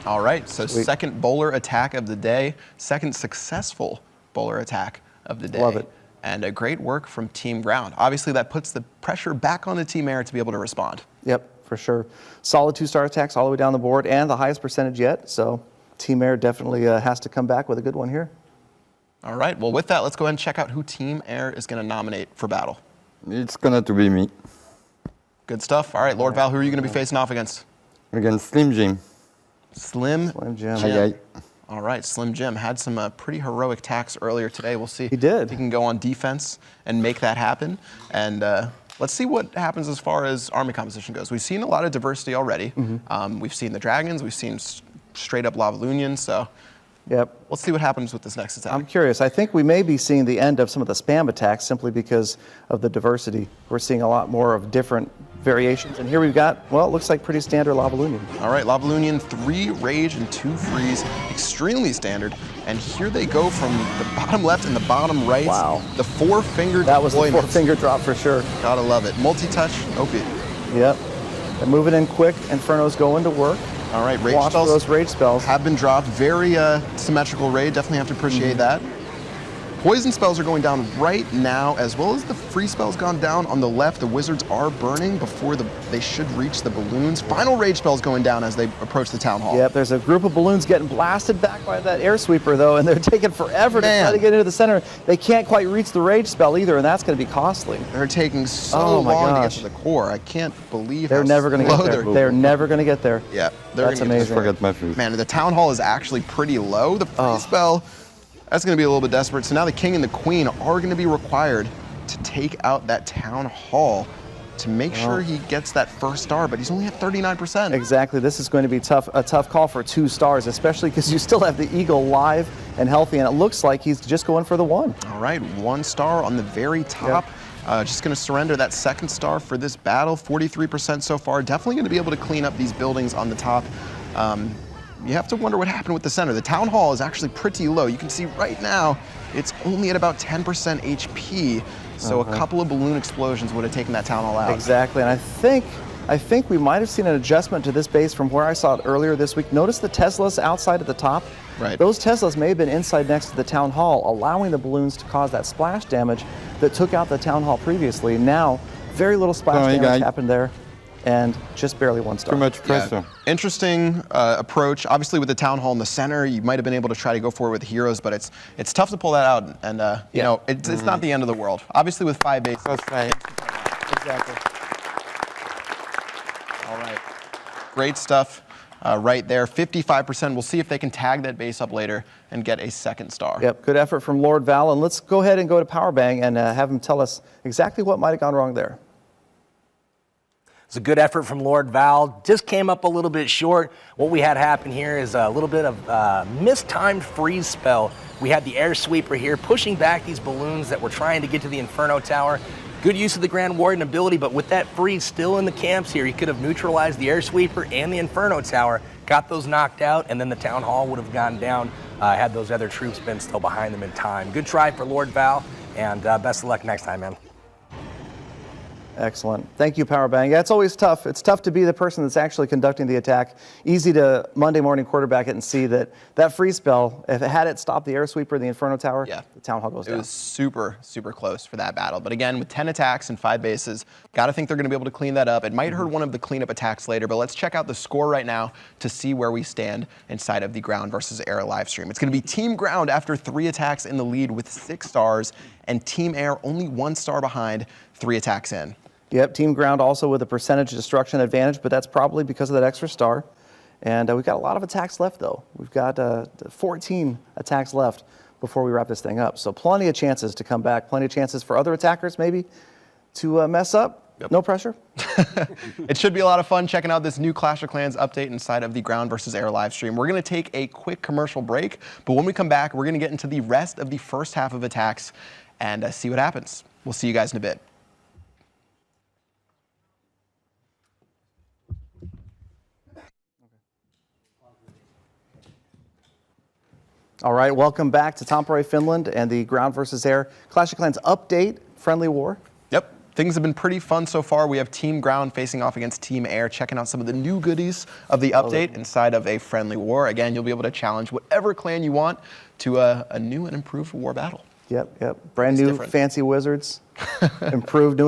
All right, so second bowler attack of the day, second successful bowler attack of the day. Love it. And a great work from Team Ground. Obviously, that puts the pressure back on the Team Air to be able to respond. Yep, for sure. Solid 2-star attacks all the way down the board, and the highest percentage yet. So Team Air definitely has to come back with a good one here. All right, well, with that, let's go ahead and check out who Team Air is going to nominate for battle. It's going to be me. Good stuff. All right, Lord Val, who are you going to be facing off against? Against Slim Jim. Slim Jim. Aye. All right, Slim Jim had some pretty heroic attacks earlier today. We'll see He did. if he can go on defense and make that happen. And let's see what happens as far as army composition goes. We've seen a lot of diversity already. We've seen the dragons. We've seen straight up Lavalunians. So let's see what happens with this next attack. I'm curious. I think we may be seeing the end of some of the spam attacks simply because of the diversity. We're seeing a lot more of different variations. And here we've got, well, it looks like pretty standard Lavalunian. All right, Lavalunian, 3 rage and 2 freeze, extremely standard. And here they go from the bottom left and the bottom right. Wow. The 4-finger That was the deployment. 4-finger drop for sure. Gotta love it. Multi-touch, OP. Yep. They're moving in quick. Inferno's going to work. All right, rage Watch for spells. those rage spells. Have been dropped. Very symmetrical raid. Definitely have to appreciate that. Poison spells are going down right now, as well as the free spells gone down on the left. The wizards are burning before they should reach the balloons. Final rage spells going down as they approach the town hall. Yep, there's a group of balloons getting blasted back by that air sweeper, though, and they're taking forever to try to get into the center. They can't quite reach the rage spell either, and that's going to be costly. They're taking so long to get to the core. I can't believe they're never going to get there. They're never going to get there. Yeah, that's amazing. Forget my food. Man, the town hall is actually pretty low. The free spell, that's going to be a little bit desperate. So now the king and the queen are going to be required to take out that town hall to make sure he gets that first star, but he's only at 39%. Exactly. This is going to be a tough call for 2 stars, especially because you still have the eagle live and healthy, and it looks like he's just going for the 1. All right, 1 star on the very top. Just going to surrender that 2nd star for this battle. 43% so far. Definitely going to be able to clean up these buildings on the top. You have to wonder what happened with the center. The town hall is actually pretty low. You can see right now it's only at about 10% HP. So a couple of balloon explosions would have taken that town hall out. Exactly, and I think we might have seen an adjustment to this base from where I saw it earlier this week. Notice the Teslas outside at the top. Right. Those Teslas may have been inside next to the town hall, allowing the balloons to cause that splash damage that took out the town hall previously. Now, very little splash damage happened there, and just barely 1 star. Too much pressure. Yeah. Interesting approach. Obviously, with the town hall in the center, you might have been able to try to go for it with the heroes, but it's tough to pull that out. And you know, it's not the end of the world. Obviously, with 5 bases. That's right. Exactly. All right. Great stuff right there. 55%. We'll see if they can tag that base up later and get a second star. Yep, good effort from Lord Val. And let's go ahead and go to Powerbang and have him tell us exactly what might have gone wrong there. It's a good effort from Lord Val. Just came up a little bit short. What we had happen here is a little bit of mistimed freeze spell. We had the air sweeper here pushing back these balloons that were trying to get to the Inferno Tower. Good use of the Grand Warden ability, but with that freeze still in the camps here, he could have neutralized the air sweeper and the Inferno Tower, got those knocked out, and then the Town Hall would have gone down had those other troops been still behind them in time. Good try for Lord Val, and best of luck next time, man. Excellent. Thank you, Powerbang. Yeah, it's always tough. It's tough to be the person that's actually conducting the attack. Easy to Monday morning quarterback it and see that freeze spell, if it had it stopped the air sweeper, the Inferno Tower, the Town Hall goes down. It was super, super close for that battle. But again, with 10 attacks and 5 bases, got to think they're going to be able to clean that up. It might hurt one of the cleanup attacks later, but let's check out the score right now to see where we stand inside of the Ground versus Air live stream. It's going to be Team Ground after 3 attacks in the lead with 6 stars, and Team Air only 1 star behind, 3 attacks in. Yep, Team Ground also with a percentage destruction advantage, but that's probably because of that extra star. And we've got a lot of attacks left, though. We've got 14 attacks left before we wrap this thing up. So plenty of chances to come back, plenty of chances for other attackers maybe to mess up. Yep. No pressure. It should be a lot of fun checking out this new Clash of Clans update inside of the Ground versus Air live stream. We're going to take a quick commercial break, but when we come back, we're going to get into the rest of the first half of attacks and see what happens. We'll see you guys in a bit. All right, welcome back to Tampere, Finland, and the Ground versus Air Clash of Clans update, Friendly War. Yep, things have been pretty fun so far. We have Team Ground facing off against Team Air, checking out some of the new goodies of the update inside of a Friendly War. Again, you'll be able to challenge whatever clan you want to a new and improved war battle. Yep. Brand new fancy wizards, new and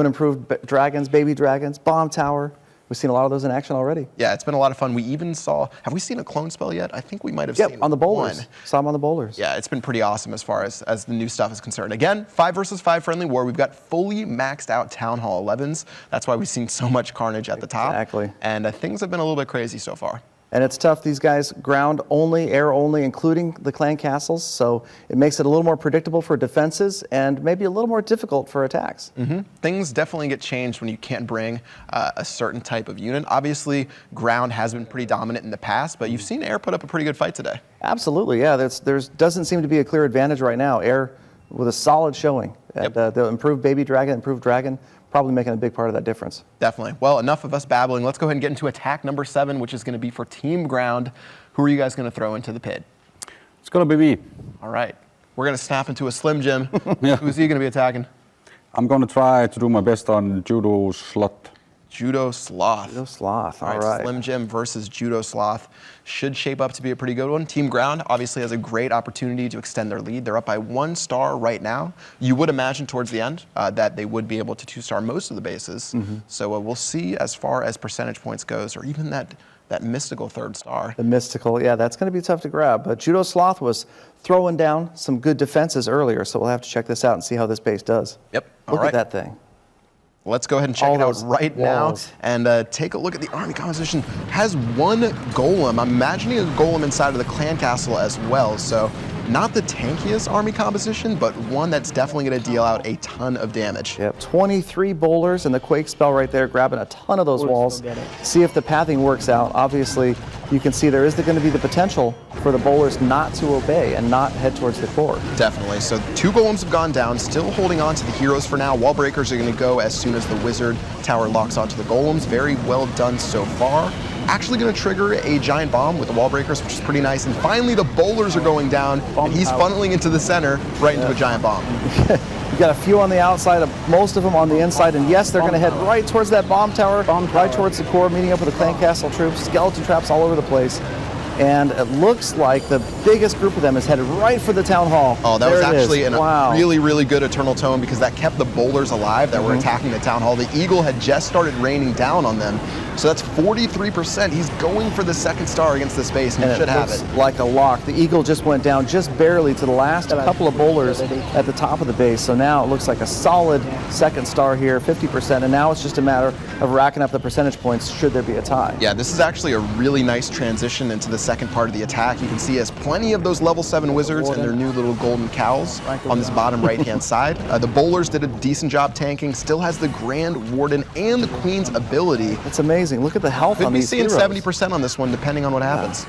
improved dragons, baby dragons, bomb tower. We've seen a lot of those in action already. Yeah, it's been a lot of fun. We even saw, have we seen a clone spell yet? I think we might have seen on the bowlers. One. Saw them on the bowlers. Yeah, it's been pretty awesome as far as the new stuff is concerned. Again, 5 versus 5 Friendly War. We've got fully maxed out Town Hall 11s. That's why we've seen so much carnage at the top. Exactly. And things have been a little bit crazy so far. And it's tough. These guys, ground only, air only, including the clan castles. So it makes it a little more predictable for defenses and maybe a little more difficult for attacks. Things definitely get changed when you can't bring a certain type of unit. Obviously, ground has been pretty dominant in the past, but you've seen air put up a pretty good fight today. Absolutely, yeah. There doesn't seem to be a clear advantage right now. Air with a solid showing. Yep. The improved baby dragon, improved dragon, probably making a big part of that difference. Definitely. Well, enough of us babbling. Let's go ahead and get into attack number 7, which is going to be for Team Ground. Who are you guys going to throw into the pit? It's going to be me. All right. We're going to snap into a Slim Jim. Who's he going to be attacking? I'm going to try to do my best on Judo Sloth. Judo Sloth. Judo Sloth, all right. right. Slim Jim versus Judo Sloth should shape up to be a pretty good one. Team Ground obviously has a great opportunity to extend their lead. They're up by 1 star right now. You would imagine towards the end that they would be able to 2-star most of the bases. So we'll see as far as percentage points goes, or even that mystical 3rd star. The mystical, yeah, that's going to be tough to grab. But Judo Sloth was throwing down some good defenses earlier, so we'll have to check this out and see how this base does. Yep. Look at that thing. Let's go ahead and check it out right now and take a look at the army composition. Has 1 golem. I'm imagining a golem inside of the clan castle as well. So not the tankiest army composition, but one that's definitely going to deal out a ton of damage. Yep, 23 bowlers and the Quake spell right there, grabbing a ton of those walls. See if the pathing works out. Obviously, you can see there is going to be the potential for the bowlers not to obey and not head towards the core. Definitely. So 2 golems have gone down, still holding on to the heroes for now. Wall breakers are going to go as soon as the wizard tower locks onto the golems. Very well done so far. Actually going to trigger a giant bomb with the wall breakers, which is pretty nice. And finally, the bowlers are going down, and he's funneling into the center right into a giant bomb. You got a few on the outside, most of them on the inside, and yes, they're going to head right towards that bomb tower, right towards the core, meeting up with the clan castle troops, skeleton traps all over the place. And it looks like the biggest group of them is headed right for the town hall. Oh, that was actually a wow. really, really good Eternal Tome because that kept the boulders alive that were attacking the town hall. The eagle had just started raining down on them. So that's 43%. He's going for the second star against this base, and he should have it. Like a lock. The eagle just went down just barely to the last couple of bowlers at the top of the base. So now it looks like a solid second star here, 50%. And now it's just a matter of racking up the percentage points should there be a tie. Yeah, this is actually a really nice transition into the second part of the attack. You can see he has plenty of those level 7 wizards and their new little golden cows on this bottom right-hand side. The bowlers did a decent job tanking, still has the Grand Warden and the Queen's ability. It's amazing. Look at the health on these heroes. Could be seeing 70% on this one, depending on what happens.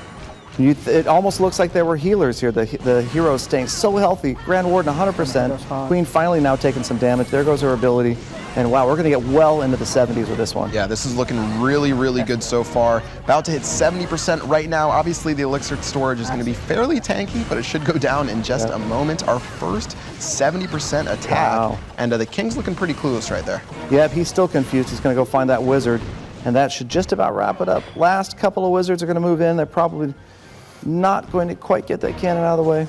It almost looks like there were healers here. The heroes staying so healthy. Grand Warden 100%. Queen finally now taking some damage. There goes her ability. And wow, we're going to get well into the 70s with this one. Yeah, this is looking really, really good so far. About to hit 70% right now. Obviously, the elixir storage is going to be fairly tanky, but it should go down in just a moment. Our first 70% attack. Wow. And the King's looking pretty clueless right there. Yep, he's still confused. He's going to go find that wizard. And that should just about wrap it up. Last couple of wizards are going to move in. They're probably not going to quite get that cannon out of the way.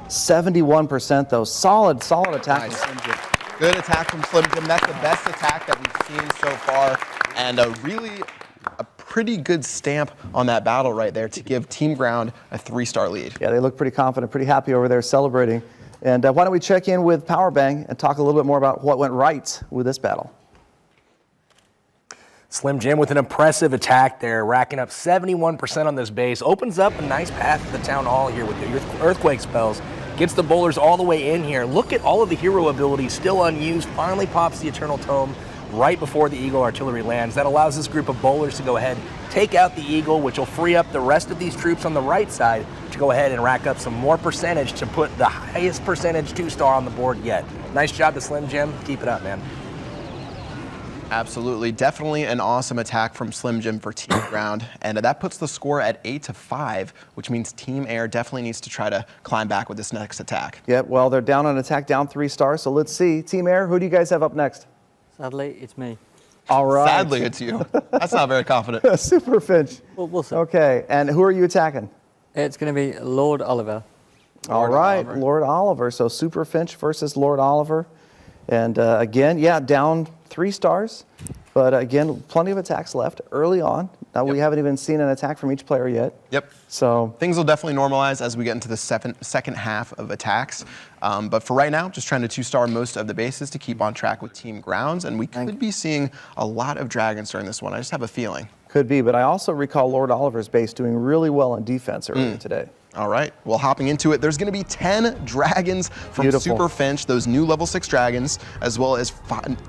71% though. Solid attack. Nice. Good attack from Slim Jim. That's the best attack that we've seen so far. And really a pretty good stamp on that battle right there to give Team Ground a 3-star lead. Yeah, they look pretty confident, pretty happy over there celebrating. And why don't we check in with Powerbang and talk a little bit more about what went right with this battle. Slim Jim with an impressive attack there, racking up 71% on this base. Opens up a nice path to the town hall here with the earthquake spells. Gets the bowlers all the way in here. Look at all of the hero abilities still unused. Finally pops the Eternal Tome right before the Eagle artillery lands. That allows this group of bowlers to go ahead, take out the Eagle, which will free up the rest of these troops on the right side to go ahead and rack up some more percentage to put the highest percentage 2-star on the board yet. Nice job to Slim Jim. Keep it up, man. Absolutely. Definitely an awesome attack from Slim Jim for Team Ground. And that puts the score at 8-5, which means Team Air definitely needs to try to climb back with this next attack. Yep, well, they're down on attack, down 3 stars. So let's see. Team Air, who do you guys have up next? Sadly, it's me. All right. Sadly, it's you. That's not very confident. Super Finch. We'll see. Okay, and who are you attacking? It's going to be Lord Oliver. All right, Lord Oliver. So Super Finch versus Lord Oliver. And again, yeah, down 3 stars. But again, plenty of attacks left early on. Now we haven't even seen an attack from each player yet. Yep. So things will definitely normalize as we get into the second half of attacks. But for right now, just trying to 2-star most of the bases to keep on track with Team Grounds. And we could be seeing a lot of dragons during this one. I just have a feeling. Could be, but I also recall Lord Oliver's base doing really well on defense earlier today. All right, well, hopping into it, there's going to be 10 dragons from Super Finch, those new level 6 dragons, as well as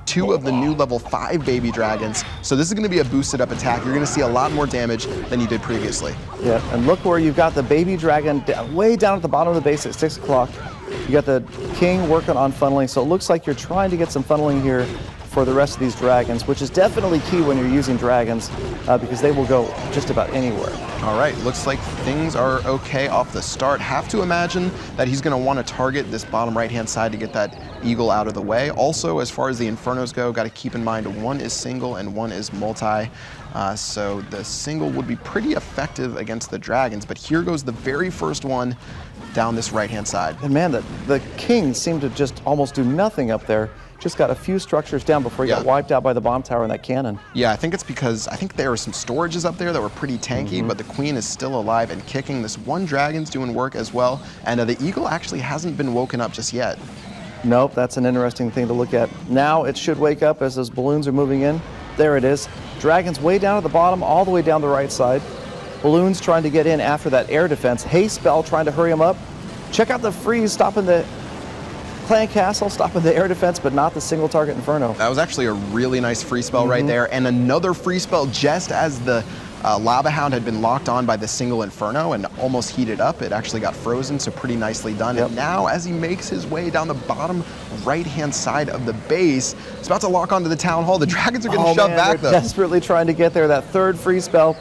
2 of the new level 5 baby dragons. So this is going to be a boosted up attack. You're going to see a lot more damage than you did previously. Yeah, and look where you've got the baby dragon way down at the bottom of the base at 6 o'clock. You got the king working on funneling, so it looks like you're trying to get some funneling here for the rest of these dragons, which is definitely key when you're using dragons because they will go just about anywhere. All right, looks like things are okay off the start. Have to imagine that he's going to want to target this bottom right-hand side to get that eagle out of the way. Also, as far as the Infernos go, got to keep in mind one is single and one is multi. So the single would be pretty effective against the dragons, but here goes the very first one down this right-hand side. And man, the king seemed to just almost do nothing up there. Just got a few structures down before he got wiped out by the bomb tower and that cannon. Yeah, I think it's because there were some storages up there that were pretty tanky, but the queen is still alive and kicking. This one dragon's doing work as well, and the eagle actually hasn't been woken up just yet. Nope, that's an interesting thing to look at. Now it should wake up as those balloons are moving in. There it is. Dragon's way down at the bottom, all the way down the right side. Balloons trying to get in after that air defense. Haste spell trying to hurry him up. Check out the freeze, stopping the Clan Castle, stopping the air defense, but not the single target Inferno. That was actually a really nice free spell right there, and another free spell just as the Lava Hound had been locked on by the single Inferno and almost heated up. It actually got frozen, so pretty nicely done. And now, as he makes his way down the bottom right-hand side of the base, he's about to lock onto the Town Hall. The dragons are getting shoved back, though. Desperately trying to get there. That third free spell,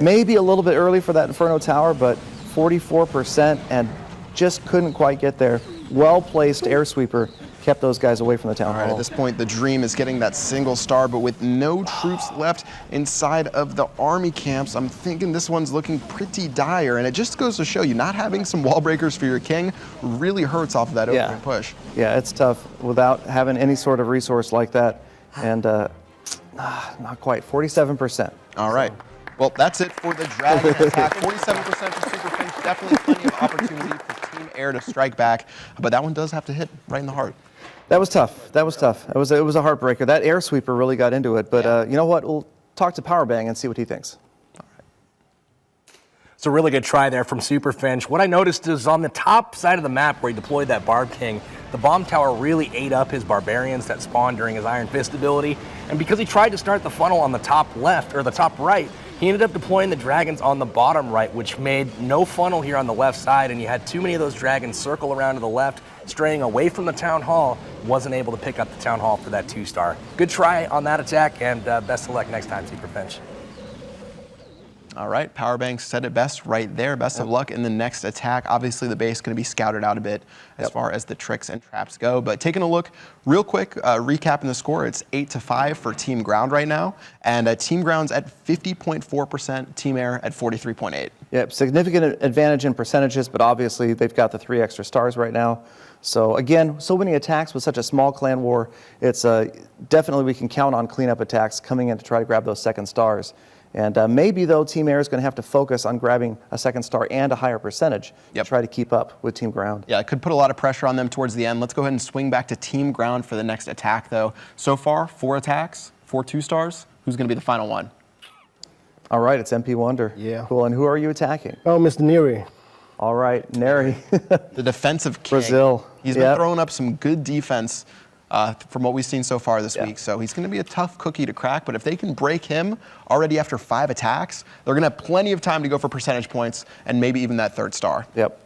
maybe a little bit early for that Inferno Tower, but 44% and just couldn't quite get there. Well-placed air sweeper kept those guys away from the town All right, hall. at this point, the dream is getting that single star, but with no troops left inside of the army camps, I'm thinking this one's looking pretty dire, and it just goes to show you, not having some wall breakers for your king really hurts off of that opening push. Yeah, it's tough without having any sort of resource like that, and not quite, 47%. All right. Well, that's it for the Dragon attack. 47% for Super Finch. Definitely plenty of opportunity for Team Air to strike back, but that one does have to hit right in the heart. That was tough. That was tough. It was a heartbreaker. That air sweeper really got into it, but you know what? We'll talk to Powerbang and see what he thinks. It's a really good try there from Super Finch. What I noticed is on the top side of the map where he deployed that Barb King, the bomb tower really ate up his barbarians that spawned during his Iron Fist ability. And because he tried to start the funnel on the top left, or the top right, he ended up deploying the dragons on the bottom right, which made no funnel here on the left side, and you had too many of those dragons circle around to the left, straying away from the town hall, wasn't able to pick up the town hall for that 2-star. Good try on that attack, and best of luck next time, Super Finch. All right, Powerbang said it best right there. Best of luck in the next attack. Obviously, the base is going to be scouted out a bit as far as the tricks and traps go. But taking a look real quick, recapping the score, it's 8-5 for Team Ground right now. And Team Ground's at 50.4%, Team Air at 43.8%. Yep, significant advantage in percentages, but obviously they've got the 3 extra stars right now. So again, so many attacks with such a small clan war. It's definitely we can count on cleanup attacks coming in to try to grab those 2nd stars. And maybe, though, Team Air is going to have to focus on grabbing a 2nd star and a higher percentage to try to keep up with Team Ground. Yeah, it could put a lot of pressure on them towards the end. Let's go ahead and swing back to Team Ground for the next attack, though. So far, 4 attacks, 4 2-stars. Who's going to be the final one? All right, it's MP Wonder. Yeah. Cool, and who are you attacking? Oh, Mr. Neri. All right, Neri. The defensive king. Brazil. He's been throwing up some good defense from what we've seen so far this week. So he's going to be a tough cookie to crack, but if they can break him already after 5 attacks, they're going to have plenty of time to go for percentage points and maybe even that 3rd star. Yep.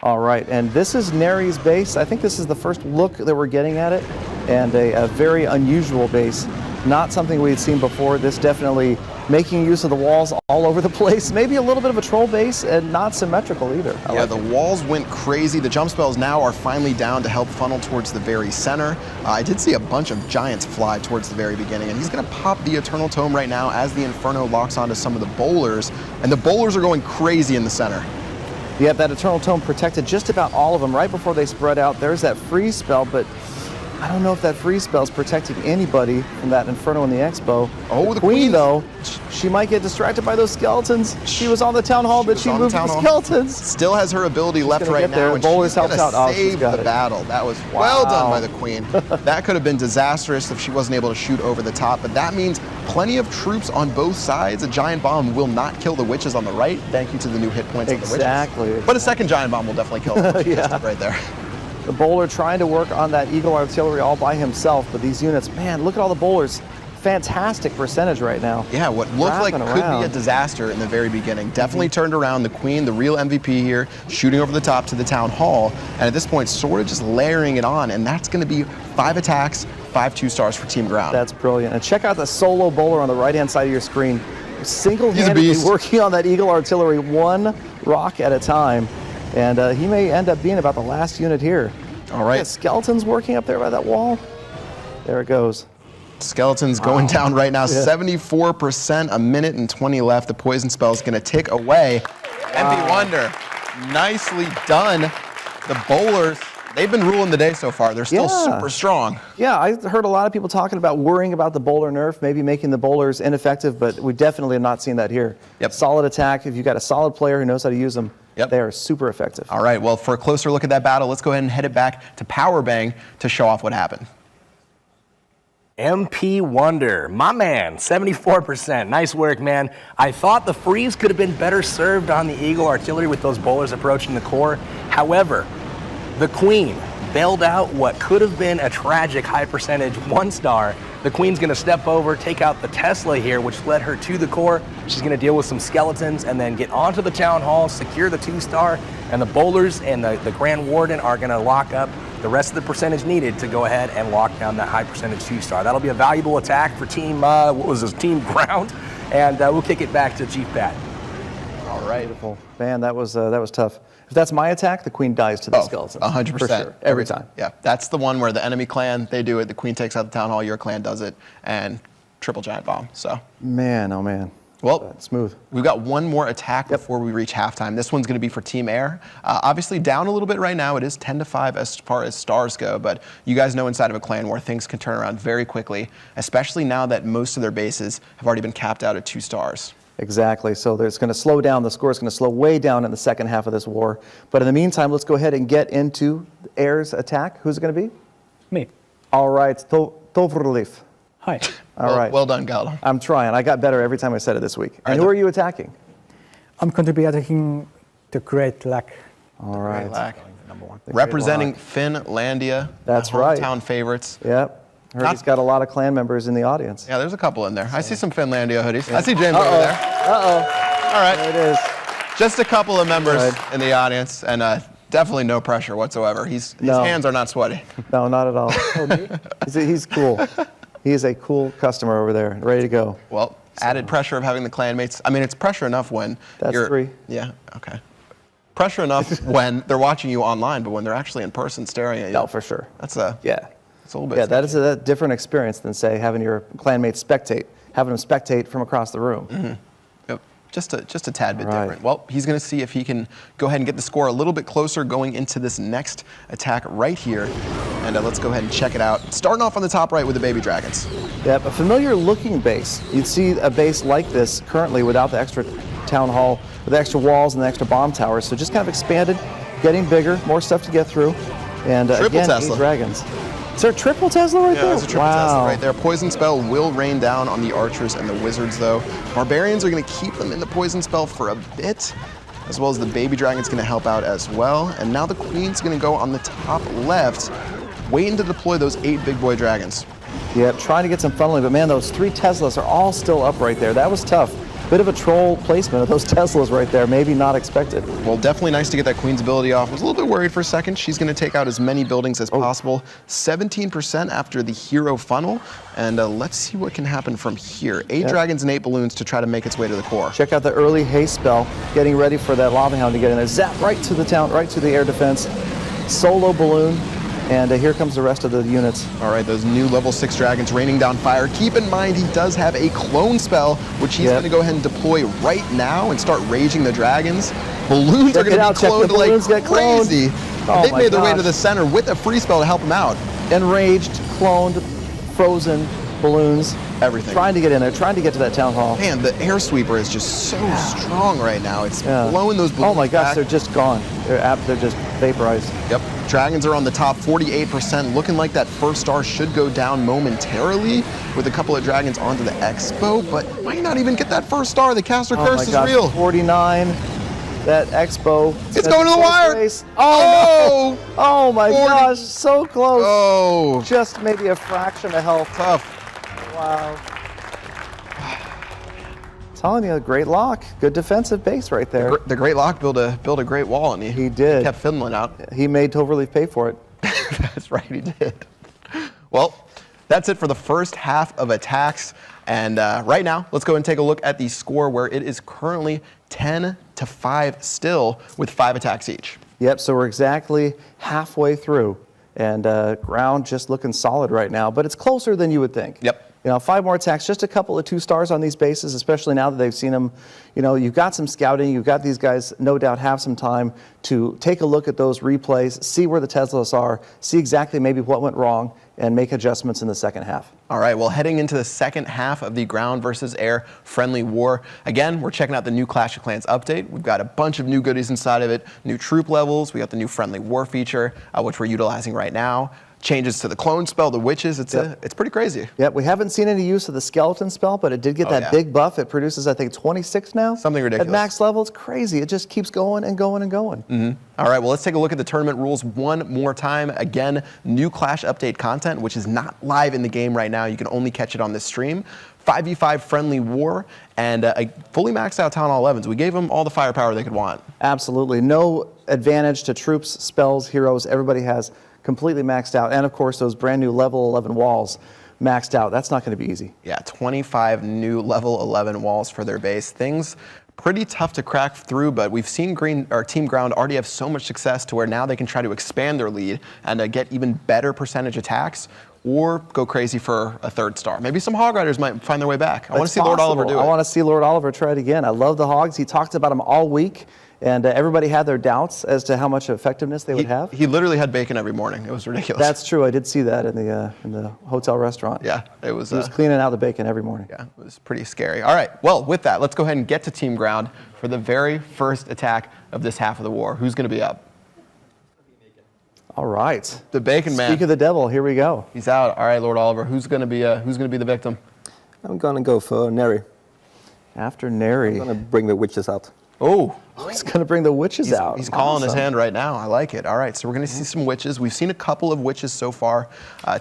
All right, and this is Neri's base. I think this is the first look that we're getting at it, and a very unusual base. Not something we had seen before. This definitely making use of the walls all over the place. Maybe a little bit of a troll base and not symmetrical either. Yeah, the walls went crazy. The jump spells now are finally down to help funnel towards the very center. I did see a bunch of giants fly towards the very beginning, and he's going to pop the Eternal Tome right now as the Inferno locks onto some of the bowlers, and the bowlers are going crazy in the center. Yeah, that Eternal Tome protected just about all of them right before they spread out. There's that freeze spell, but I don't know if that freeze spell is protecting anybody from that Inferno in the Expo. Oh, the Queen, though, she might get distracted by those skeletons. She was on the town hall, but she moved the skeletons. Still has her ability left right now, and Bowlers she's going helps out. to save the battle. That was well done by the Queen. That could have been disastrous if she wasn't able to shoot over the top, but that means plenty of troops on both sides. A giant bomb will not kill the witches on the right. Thank you to the new hit points on the witches. Exactly. But a 2nd giant bomb will definitely kill the witches right there. The bowler trying to work on that Eagle artillery all by himself, but these units, man, look at all the bowlers. Fantastic percentage right now. Yeah, what looked like could be a disaster in the very beginning definitely turned around. The Queen, the real MVP here, shooting over the top to the town hall, and at this point, sort of just layering it on, and that's going to be 5 attacks, 5 2-stars for Team Ground. That's brilliant. And check out the solo bowler on the right-hand side of your screen. Single-handedly working on that Eagle artillery, 1 rock at a time. And he may end up being about the last unit here. All right. Yeah, skeletons working up there by that wall. There it goes. Skeletons going down right now, 74%, a minute and 20 left. The poison spell is going to tick away. MP Wonder, nicely done. The bowlers, they've been ruling the day so far. They're still super strong. Yeah, I heard a lot of people talking about worrying about the bowler nerf, maybe making the bowlers ineffective, but we definitely have not seen that here. Solid attack. If you've got a solid player who knows how to use them, they are super effective. All right, well, for a closer look at that battle, let's go ahead and head it back to Powerbang to show off what happened. MP Wonder, my man, 74%. Nice work, man. I thought the freeze could have been better served on the Eagle artillery with those bowlers approaching the core. However, the Queen bailed out what could have been a tragic high percentage 1-star. The Queen's going to step over, take out the Tesla here, which led her to the core. She's going to deal with some skeletons and then get onto the town hall, secure the 2-star, and the bowlers and the Grand Warden are going to lock up the rest of the percentage needed to go ahead and lock down that high percentage 2-star. That'll be a valuable attack for Team Team Ground, and we'll kick it back to Chief Pat. All right. Beautiful. Man, that was tough. If that's my attack, the queen dies to the skeletons. 100%. For sure. Every time. Yeah, that's the one where the enemy clan, they do it, the queen takes out the town hall, your clan does it, and triple giant bomb, so. Man, oh man. Well, smooth. We've got one more attack before we reach halftime. This one's going to be for Team Air. Obviously down a little bit right now. It is 10-5 as far as stars go, but you guys know inside of a clan where things can turn around very quickly, especially now that most of their bases have already been capped out at 2 stars. Exactly. So it's going to slow down. The score is going to slow way down in the second half of this war. But in the meantime, let's go ahead and get into Air's attack. Who's it going to be? Me. All right. Tovrlif. Hi. All right. Well done, Gallo. I'm trying. I got better every time I said it this week. And who are you attacking? I'm going to be attacking the Great Lack. All right. Great Lack. Representing Finlandia. That's the right. Hometown favorites. Yep. Heard he's got a lot of clan members in the audience. Yeah, there's a couple in there. I see some Finlandia hoodies. Yeah. I see James over there. Uh-oh. All right. There it is. Just a couple of members in the audience, and definitely no pressure whatsoever. His hands are not sweaty. No, not at all. He's cool. He is a cool customer over there, ready to go. Well, added pressure of having the clanmates. I mean, it's pressure enough when you're... 3. Yeah, okay. Pressure enough when they're watching you online, but when they're actually in person staring at you. No, for sure. That's a... Yeah. It's a little bit... Yeah, that is a different experience than, say, having your clanmates spectate, having them spectate from across the room. Mm-hmm. Yep. Just a tad bit different. Well, he's going to see if he can go ahead and get the score a little bit closer going into this next attack right here. And let's go ahead and check it out. Starting off on the top right with the baby dragons. Yep, a familiar looking base. You'd see a base like this currently without the extra town hall, with the extra walls and the extra bomb towers. So just kind of expanded, getting bigger, more stuff to get through. And again, Tesla. 8 dragons. Is there a triple Tesla right there? Yeah, there's a triple Tesla right there. Poison spell will rain down on the archers and the wizards, though. Barbarians are going to keep them in the poison spell for a bit, as well as the baby dragon's going to help out as well. And now the queen's going to go on the top left, waiting to deploy those 8 big boy dragons. Yep, trying to get some funneling, but man, those 3 Teslas are all still up right there. That was tough. Bit of a troll placement of those Teslas right there, maybe not expected. Well, definitely nice to get that queen's ability off. Was a little bit worried for a second. She's going to take out as many buildings as possible. 17% after the hero funnel. And let's see what can happen from here. 8 dragons and 8 balloons to try to make its way to the core. Check out the early haste spell, getting ready for that lava hound to get in there. Zap right to the town, right to the air defense. Solo balloon. And here comes the rest of the units. All right, those new level 6 dragons raining down fire. Keep in mind, he does have a clone spell, which he's going to go ahead and deploy right now and start raging the dragons. Balloons are going to be cloned like crazy. They've made their way to the center with a free spell to help them out. Enraged, cloned, frozen balloons. Everything. Trying to get in there, trying to get to that town hall. Man, the air sweeper is just so strong right now. It's blowing those balloons Oh my gosh, back. they're just gone. They're just vaporized. Yep. Dragons are on the top, 48%. Looking like that first star should go down momentarily with a couple of dragons onto the expo, but might not even get that first star. The caster curse is real. 49. That expo. It's going to the wire. Oh, no. Oh my 40. gosh, so close. Oh. Just maybe a fraction of health. Tough. Wow. Telling you, a great lock. Good defensive base right there. The great lock built a great wall, and he did. Kept Finland out. He made Toverleaf pay for it. That's right, he did. Well, that's it for the first half of attacks. And right now, let's go and take a look at the score where it is currently 10-5 still with 5 attacks each. Yep, so we're exactly halfway through. And ground just looking solid right now, but it's closer than you would think. Yep. You know, 5 more attacks, just a couple of 2 stars on these bases, especially now that they've seen them. You know, you've got some scouting, you've got these guys no doubt have some time to take a look at those replays, see where the Teslas are, see exactly maybe what went wrong, and make adjustments in the second half. All right, well, heading into the second half of the ground versus air friendly war. Again, we're checking out the new Clash of Clans update. We've got a bunch of new goodies inside of it, new troop levels. We got the new friendly war feature, which we're utilizing right now. Changes to the clone spell, the witches. It's pretty crazy. Yep, we haven't seen any use of the skeleton spell, but it did get that big buff. It produces, I think, 26 now. Something ridiculous. At max level, it's crazy. It just keeps going and going and going. Mm-hmm. All right, well, let's take a look at the tournament rules one more time. Again, new Clash update content, which is not live in the game right now. You can only catch it on this stream. 5v5 friendly war, and a fully maxed out Town Hall 11s. We gave them all the firepower they could want. Absolutely. No advantage to troops, spells, heroes. Everybody has completely maxed out. And of course, those brand new level 11 walls. maxed out. That's not going to be easy. Yeah, 25 new level 11 walls for their base. Things pretty tough to crack through, but we've seen Team Ground already have so much success to where now they can try to expand their lead and get even better percentage attacks, or go crazy for a third star. Maybe some Hog Riders might find their way back. I want to see Lord Oliver do it. I want to see Lord Oliver try it again. I love the Hogs. He talked about them all week, and everybody had their doubts as to how much effectiveness they would have. He literally had bacon every morning. It was ridiculous. That's true. I did see that in the hotel restaurant. Yeah, it was. He was cleaning out the bacon every morning. Yeah, it was pretty scary. All right, well, with that, let's go ahead and get to Team Ground for the very first attack of this half of the war. Who's going to be up? All right. The Bacon Man. Speak of the devil, here we go. He's out. All right, Lord Oliver, who's going to be the victim? I'm going to go for Neri. After Neri. I'm going to bring the witches out. Oh. He's going to bring the witches out. He's calling his hand right now. I like it. All right, so we're going to see some witches. We've seen a couple of witches so far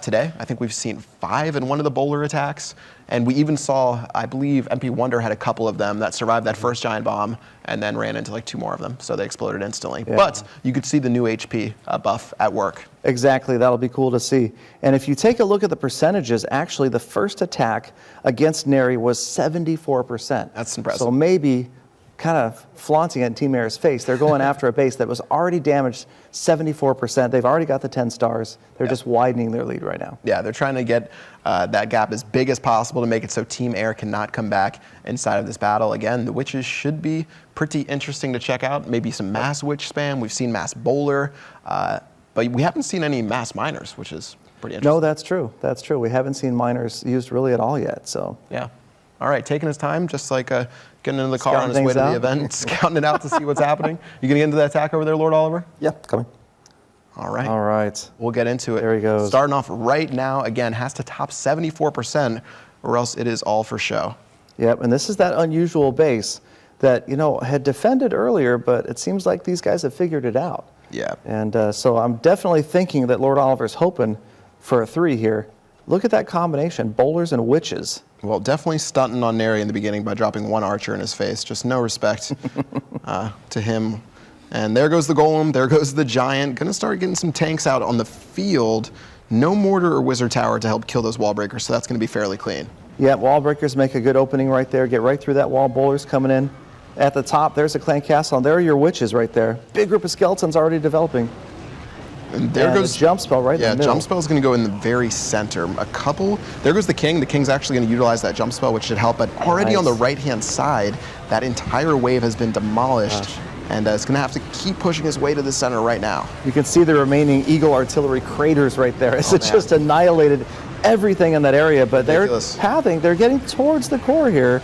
today. I think we've seen 5 in one of the bowler attacks. And we even saw, I believe, MP Wonder had a couple of them that survived that first giant bomb and then ran into like 2 more of them. So they exploded instantly. Yeah. But you could see the new HP buff at work. Exactly. That'll be cool to see. And if you take a look at the percentages, actually the first attack against Neri was 74%. That's impressive. So maybe kind of flaunting it in Team Air's face. They're going after a base that was already damaged 74%. They've already got the 10 stars. They're just widening their lead right now. Yeah, they're trying to get that gap as big as possible to make it so Team Air cannot come back inside of this battle. Again, the witches should be pretty interesting to check out. Maybe some mass witch spam. We've seen mass bowler, but we haven't seen any mass miners, which is pretty interesting. No, that's true. That's true. We haven't seen miners used really at all yet. So yeah. All right, taking his time, just like getting into the car on his way to the event, scouting it out to see what's happening. You gonna get into that attack over there, Lord Oliver? Yeah, coming. All right. All right. We'll get into it. There he goes. Starting off right now, again, has to top 74%, or else it is all for show. Yep, and this is that unusual base that, had defended earlier, but it seems like these guys have figured it out. Yeah. And so I'm definitely thinking that Lord Oliver's hoping for a 3 here. Look at that combination, bowlers and witches. Well, definitely stunting on Neri in the beginning by dropping 1 archer in his face. Just no respect to him. And there goes the golem. There goes the giant. Going to start getting some tanks out on the field. No mortar or wizard tower to help kill those wall breakers, so that's going to be fairly clean. Yeah, wall breakers make a good opening right there. Get right through that wall. Bowlers coming in. At the top, there's a clan castle, and there are your witches right there. Big group of skeletons already developing. And there goes the jump spell right in the middle. Yeah, jump spell is going to go in the very center. There goes the king. The king's actually going to utilize that jump spell, which should help. But already on the right-hand side, that entire wave has been demolished. Gosh. And it's going to have to keep pushing his way to the center right now. You can see the remaining Eagle artillery craters right there. It's just annihilated everything in that area. But ridiculous. They're pathing. They're getting towards the core here.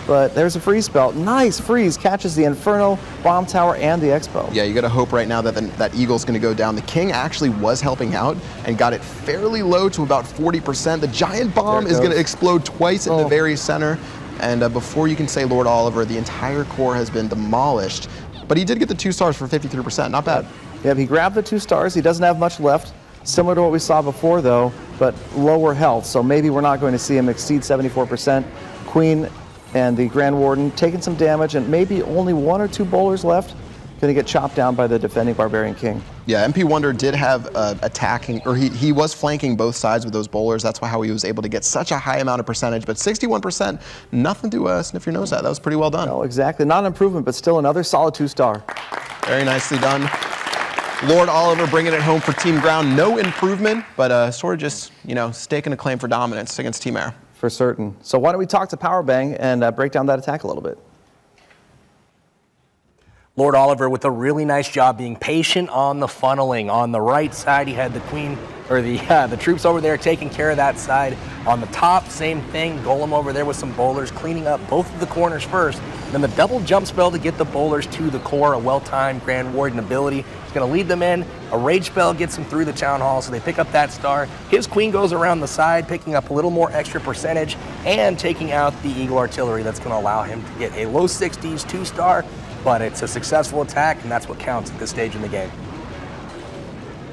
But there's a freeze spell. Nice freeze. Catches the Inferno, Bomb Tower, and the Expo. Yeah, you got to hope right now that that Eagle's going to go down. The King actually was helping out and got it fairly low to about 40%. The Giant Bomb is going to explode twice in the very center. And before you can say Lord Oliver, the entire core has been demolished. But he did get the 2 stars for 53%. Not bad. Yeah, he grabbed the 2 stars. He doesn't have much left. Similar to what we saw before, though, but lower health. So maybe we're not going to see him exceed 74%. Queen and the Grand Warden taking some damage, and maybe only 1 or 2 bowlers left. Going to get chopped down by the defending Barbarian King. Yeah, MP Wonder did have attacking, or he was flanking both sides with those bowlers. That's how he was able to get such a high amount of percentage. But 61%, nothing to sniff your nose at. That was pretty well done. No, exactly. Not an improvement, but still another solid 2-star. Very nicely done. Lord Oliver bringing it home for Team Ground. No improvement, but sort of just, staking a claim for dominance against Team Air. For certain. So why don't we talk to Powerbang and break down that attack a little bit. Lord Oliver with a really nice job being patient on the funneling. On the right side, he had the queen, or the troops over there taking care of that side. On the top, same thing. Golem over there with some bowlers, cleaning up both of the corners first. Then the double jump spell to get the bowlers to the core, a well-timed Grand Warden ability. He's going to lead them in. A rage spell gets them through the town hall, so they pick up that star. His queen goes around the side, picking up a little more extra percentage and taking out the Eagle artillery. That's going to allow him to get a low 60s 2-star. But it's a successful attack, and that's what counts at this stage in the game.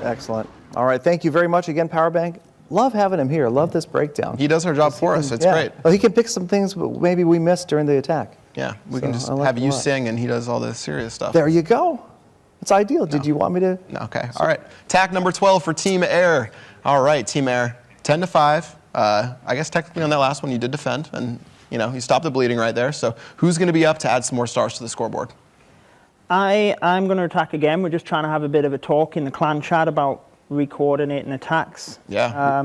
Excellent. All right, thank you very much again, Powerbang. Love having him here. Love this breakdown. He does our job for us. It's great. Well, he can pick some things maybe we missed during the attack. Yeah, we can just have you sing, and he does all the serious stuff. There you go. It's ideal. Did you want me to? Okay. All right. Attack number 12 for Team Air. All right, Team Air. 10-5. I guess technically on that last one you did defend, and you stopped the bleeding right there. So who's going to be up to add some more stars to the scoreboard? I'm going to attack again. We're just trying to have a bit of a talk in the clan chat about re-coordinating attacks. Yeah.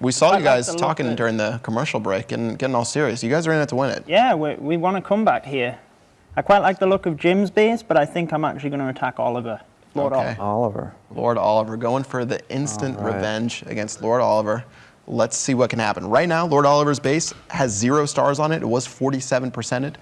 We saw you guys talking during the commercial break and getting all serious. You guys are in it to win it. Yeah, we want to come back here. I quite like the look of Jim's base, but I think I'm actually going to attack Oliver. Lord Oliver. Lord Oliver going for the instant revenge against Lord Oliver. Let's see what can happen. Right now, Lord Oliver's base has 0 stars on it. It was 47%,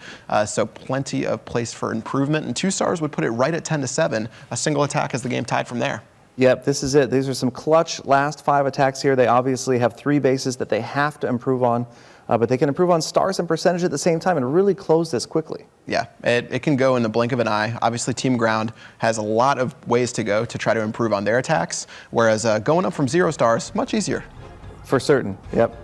so plenty of place for improvement. And 2 stars would put it right at 10-7. A single attack has the game tied from there. Yep, this is it. These are some clutch last 5 attacks here. They obviously have 3 bases that they have to improve on, but they can improve on stars and percentage at the same time and really close this quickly. Yeah, it can go in the blink of an eye. Obviously, Team Ground has a lot of ways to go to try to improve on their attacks, whereas going up from 0 stars, much easier. For certain, yep.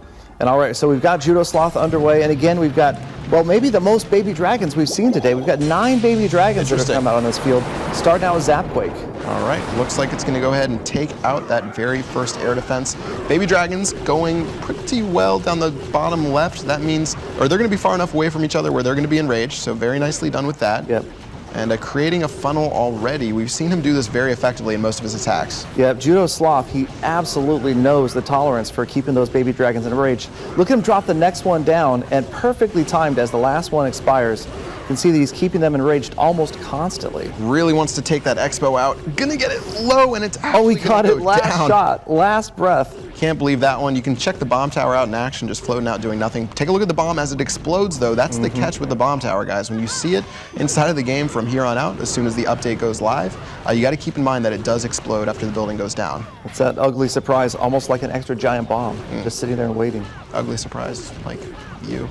And all right, so we've got Judo Sloth underway, and again, we've got, well, maybe the most baby dragons we've seen today. We've got 9 baby dragons that have come out on this field, starting out with Zapquake. All right, looks like it's going to go ahead and take out that very first air defense. Baby dragons going pretty well down the bottom left. That means, or they're going to be far enough away from each other where they're going to be enraged, so very nicely done with that. Yep. And creating a funnel already. We've seen him do this very effectively in most of his attacks. Yep, Judo Sloth, he absolutely knows the tolerance for keeping those baby dragons enraged. Look at him drop the next one down, and perfectly timed as the last one expires. You can see that he's keeping them enraged almost constantly. Really wants to take that Expo out. Gonna get it low, and it's actually he caught it last down. shot, last breath. Can't believe that one. You can check the bomb tower out in action, just floating out doing nothing. Take a look at the bomb as it explodes, though. That's the catch with the bomb tower, guys. When you see it inside of the game from here on out, as soon as the update goes live, you got to keep in mind that it does explode after the building goes down. It's that ugly surprise, almost like an extra giant bomb, just sitting there and waiting. Ugly surprise, like you.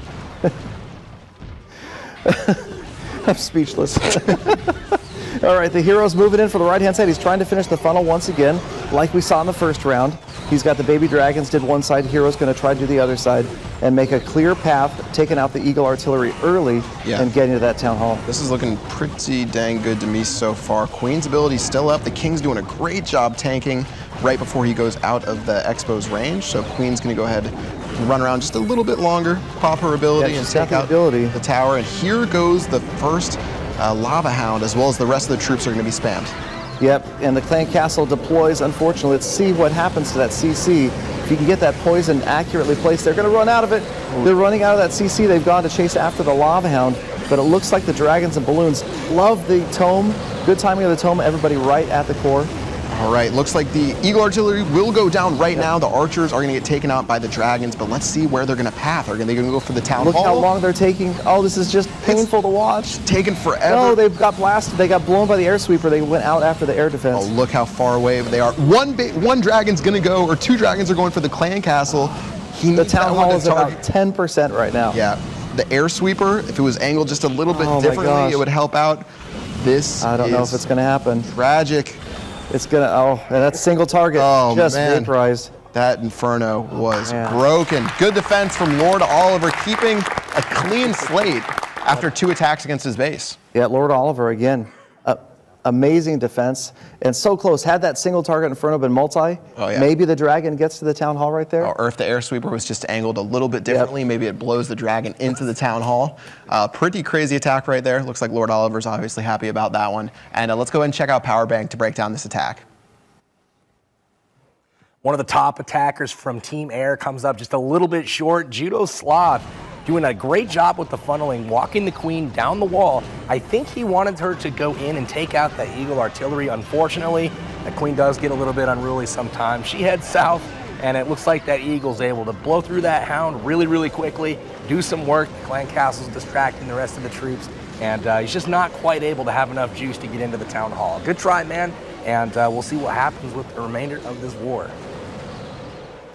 I'm speechless. All right, the hero's moving in for the right-hand side. He's trying to finish the funnel once again, like we saw in the first round. He's got the baby dragons did one side. Hero's going to try to do the other side and make a clear path, taking out the Eagle artillery early and getting to that town hall. This is looking pretty dang good to me so far. Queen's ability still up. The King's doing a great job tanking right before he goes out of the Expo's range. So Queen's going to go ahead and run around just a little bit longer, pop her ability, and take out the tower. And here goes the first Lava Hound, as well as the rest of the troops are going to be spammed. Yep, and the clan castle deploys, unfortunately. Let's see what happens to that CC. If you can get that poison accurately placed, they're going to run out of it. They're running out of that CC. They've gone to chase after the Lava Hound, but it looks like the dragons and balloons love the tome. Good timing of the tome, everybody right at the core. All right, looks like the Eagle artillery will go down right now. The archers are going to get taken out by the dragons, but let's see where they're going to path. Are they going to go for the town hall? Look how long they're taking. Oh, this is just painful to watch. It's taken forever. No, they've got blasted. They got blown by the air sweeper. They went out after the air defense. Oh, look how far away they are. One dragon's going to go, or 2 dragons are going for the clan castle. The town hall is about 10% right now. Yeah, the air sweeper, if it was angled just a little bit differently, it would help out. I don't know if it's going to happen. Tragic. It's going to, and that's single target. Just vaporized. That Inferno was broken. Good defense from Lord Oliver, keeping a clean slate after 2 attacks against his base. Yeah, Lord Oliver again. Amazing defense. And so close. Had that single target Inferno been multi, maybe the dragon gets to the town hall right there. Or if the air sweeper was just angled a little bit differently, maybe it blows the dragon into the town hall. Pretty crazy attack right there. Looks like Lord Oliver's obviously happy about that one. And let's go ahead and check out Powerbang to break down this attack. One of the top attackers from Team Air comes up just a little bit short. Judo Sloth doing a great job with the funneling, walking the Queen down the wall. I think he wanted her to go in and take out the Eagle artillery. Unfortunately, the Queen does get a little bit unruly sometimes. She heads south, and it looks like that Eagle's able to blow through that Hound really, really quickly, do some work. The clan castle's distracting the rest of the troops, and he's just not quite able to have enough juice to get into the town hall. Good try, man, and we'll see what happens with the remainder of this war.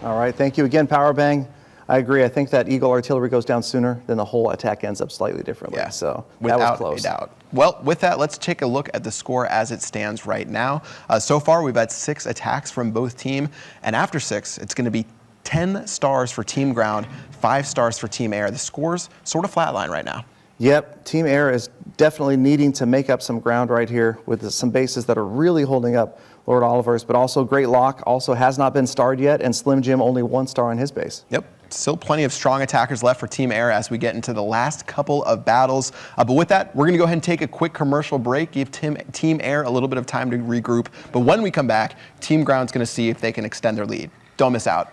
All right, thank you again, Powerbang. I agree. I think that Eagle artillery goes down sooner, then the whole attack ends up slightly differently. Yeah, so that was close. Without a doubt. Well, with that, let's take a look at the score as it stands right now. So far, we've had 6 attacks from both teams, and after 6, it's going to be 10 stars for Team Ground, 5 stars for Team Air. The score's sort of flatline right now. Yep, Team Air is definitely needing to make up some ground right here with some bases that are really holding up Lord Oliver's, but also Great Lock also has not been starred yet, and Slim Jim only 1 star on his base. Yep. still plenty of strong attackers left for Team Air as we get into the last couple of battles. But with that, we're going to go ahead and take a quick commercial break, give Team Air a little bit of time to regroup. But when we come back, Team Ground's going to see if they can extend their lead. Don't miss out.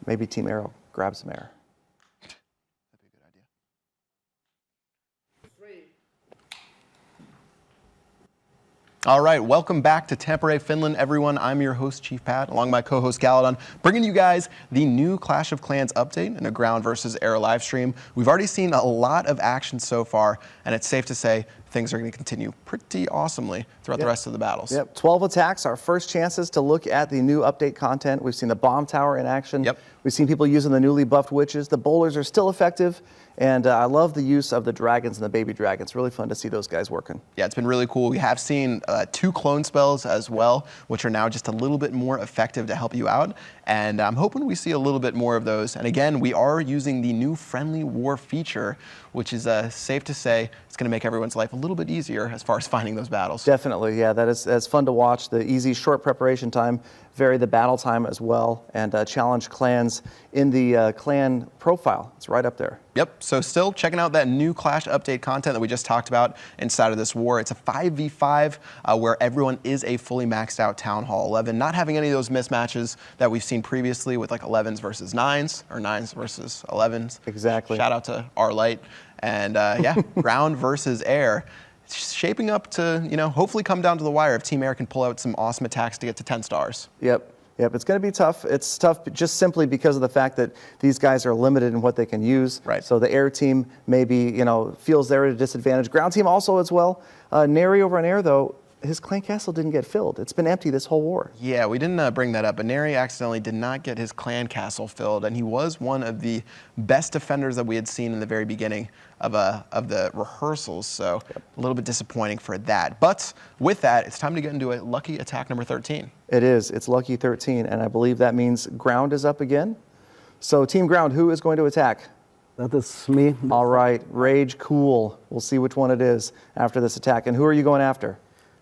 Maybe Team Air will grab some air. All right, welcome back to Tampere, Finland, everyone. I'm your host, Chief Pat, along with my co-host, Galadon, bringing you guys the new Clash of Clans update in a ground versus air live stream. We've already seen a lot of action so far, and it's safe to say things are going to continue pretty awesomely throughout the rest of the battles. Yep, 12 attacks, our first chances to look at the new update content. We've seen the bomb tower in action. Yep. We've seen people using the newly buffed witches. The bowlers are still effective. And I love the use of the dragons and the baby dragons. Really fun to see those guys working. Yeah, it's been really cool. We have seen 2 clone spells as well, which are now just a little bit more effective to help you out. And I'm hoping we see a little bit more of those. And again, we are using the new Friendly War feature, which is safe to say it's going to make everyone's life a little bit easier as far as finding those battles. Definitely, yeah, that's fun to watch. The easy, short preparation time, vary the battle time as well, and challenge clans in the clan profile. It's right up there. Yep, so still checking out that new Clash update content that we just talked about inside of this war. It's a 5v5 where everyone is a fully maxed out Town Hall 11, not having any of those mismatches that we've seen previously with like 11s versus 9s or 9s versus 11s. Exactly. Shout out to our light. And yeah, ground versus air. It's shaping up to, you know, hopefully come down to the wire if Team Air can pull out some awesome attacks to get to 10 stars. Yep. Yep, it's going to be tough. It's tough just simply because of the fact that these guys are limited in what they can use. Right. So the air team maybe, you know, feels they're at a disadvantage. Ground team also as well. Neri over on air, though, his clan castle didn't get filled. It's been empty this whole war. Yeah, we didn't bring that up, but Neri accidentally did not get his clan castle filled, and he was one of the best defenders that we had seen in the very beginning of the rehearsals, so a little bit disappointing for that. But with that, it's time to get into a lucky attack number 13. It is. It's lucky 13, and I believe that means ground is up again. So Team Ground, who is going to attack? That is me. All right, Rage Cool. We'll see which one it is after this attack. And who are you going after?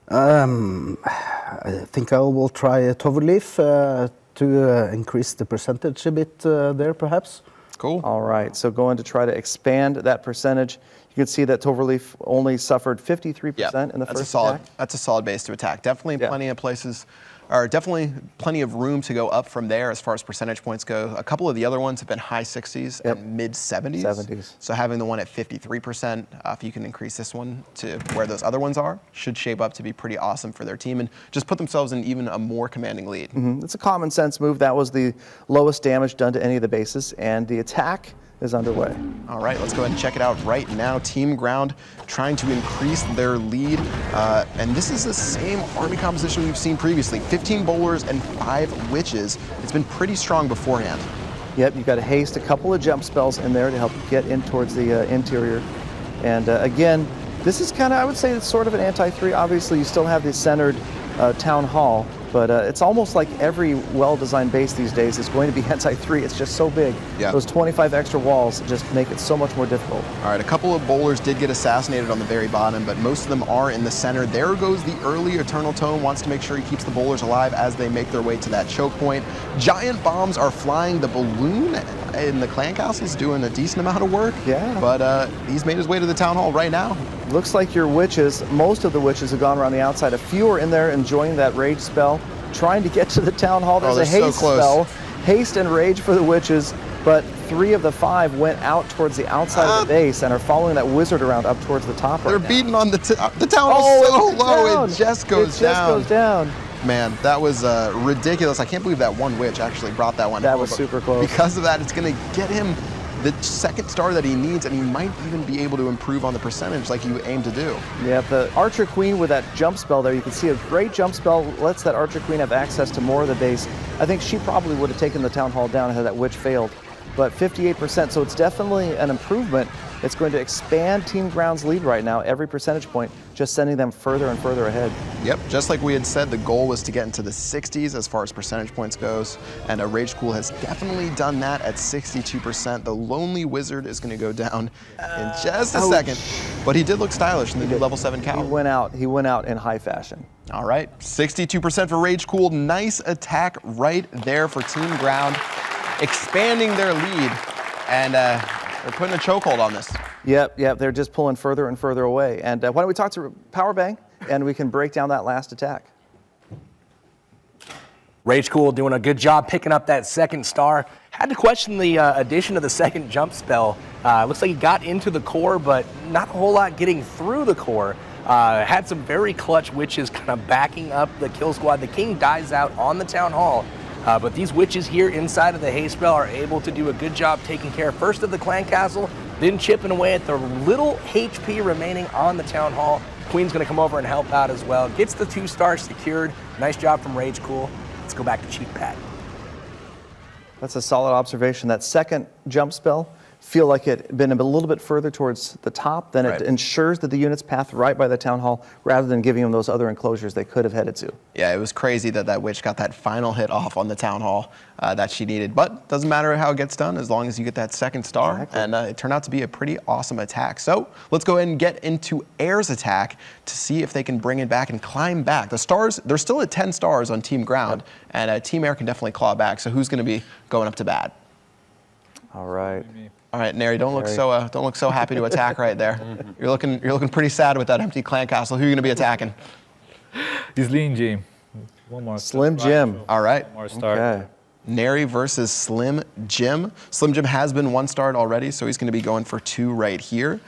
I think I will try a Toverleaf to increase the percentage a bit there, perhaps. Cool. All right, so going to try to expand that percentage. You can see that Toverleaf only suffered 53% in the first attack. That's a solid base to attack. Definitely plenty of places, or definitely plenty of room to go up from there as far as percentage points go. A couple of the other ones have been high 60s and mid 70s. So having the one at 53%, if you can increase this one to where those other ones are, should shape up to be pretty awesome for their team and just put themselves in even a more commanding lead. It's a common sense move. That was the lowest damage done to any of the bases, and the attack is underway. All right, let's go ahead and check it out right now. Team Ground trying to increase their lead. And this is the same army composition we've seen previously. 15 bowlers and 5 witches. It's been pretty strong beforehand. Yep, you've got to haste a couple of jump spells in there to help get in towards the interior. And again, this is kind of, I would say it's sort of an anti-3. Obviously, you still have the centered town hall, but it's almost like every well-designed base these days is going to be anti-3. It's just so big. Yeah. Those 25 extra walls just make it so much more difficult. All right, a couple of bowlers did get assassinated on the very bottom, but most of them are in the center. There goes the early Eternal Tome, wants to make sure he keeps the bowlers alive as they make their way to that choke point. Giant bombs are flying. The balloon in the clan castle's doing a decent amount of work. Yeah. But he's made his way to the town hall right now. Looks like your witches, most of the witches have gone around the outside. A few are in there enjoying that rage spell, trying to get to the town hall. There's a haste spell, haste and rage for the witches, but 3 of the 5 went out towards the outside of the base and are following that wizard around up towards the top. They're beating on the town hall so low, it just goes down. Man, that was ridiculous. I can't believe that one witch actually brought that one. That was super close. Because of that, it's going to get him the second star that he needs, and he might even be able to improve on the percentage like you aim to do. Yeah, the Archer Queen with that jump spell there, you can see a great jump spell, lets that Archer Queen have access to more of the base. I think she probably would have taken the town hall down had that witch failed. But 58%, so it's definitely an improvement. It's going to expand Team Ground's lead right now, every percentage point, just sending them further and further ahead. Yep, just like we had said, the goal was to get into the 60s as far as percentage points goes, and Rage Cool has definitely done that at 62%. The Lonely Wizard is going to go down in just a second, but he did look stylish in the new level 7 cowl. He went out in high fashion. All right, 62% for Rage Cool. Nice attack right there for Team Ground. expanding their lead, and they're putting a chokehold on this. Yep, they're just pulling further and further away. And why don't we talk to Powerbang, and we can break down that last attack. Rage Cool doing a good job picking up that second star. Had to question the addition of the second jump spell. Looks like he got into the core, but not a whole lot getting through the core. Had some very clutch witches kind of backing up the kill squad. The king dies out on the town hall, but these witches here inside of the haste spell are able to do a good job taking care first of the clan castle, then chipping away at the little HP remaining on the town hall. Queen's going to come over and help out as well. Gets the 2 stars secured. Nice job from Rage Cool. Let's go back to Chief Pat. That's a solid observation. That second jump spell, feel like it had been a little bit further towards the top, then it ensures that the units path right by the town hall rather than giving them those other enclosures they could have headed to. Yeah, it was crazy that witch got that final hit off on the town hall that she needed, but doesn't matter how it gets done as long as you get that second star, and it turned out to be a pretty awesome attack. So let's go ahead and get into Air's attack to see if they can bring it back and climb back. The stars, they're still at 10 stars on Team Ground, and Team Air can definitely claw back, so who's going to be going up to bat? All right. All right, Neri, don't look so happy to attack right there. You're looking pretty sad with that empty clan castle. Who are you going to be attacking? Slim Jim. One more. Slim Jim. All right. One more star. Okay. Neri versus Slim Jim. Slim Jim has been 1-starred already, so he's going to be going for 2 right here.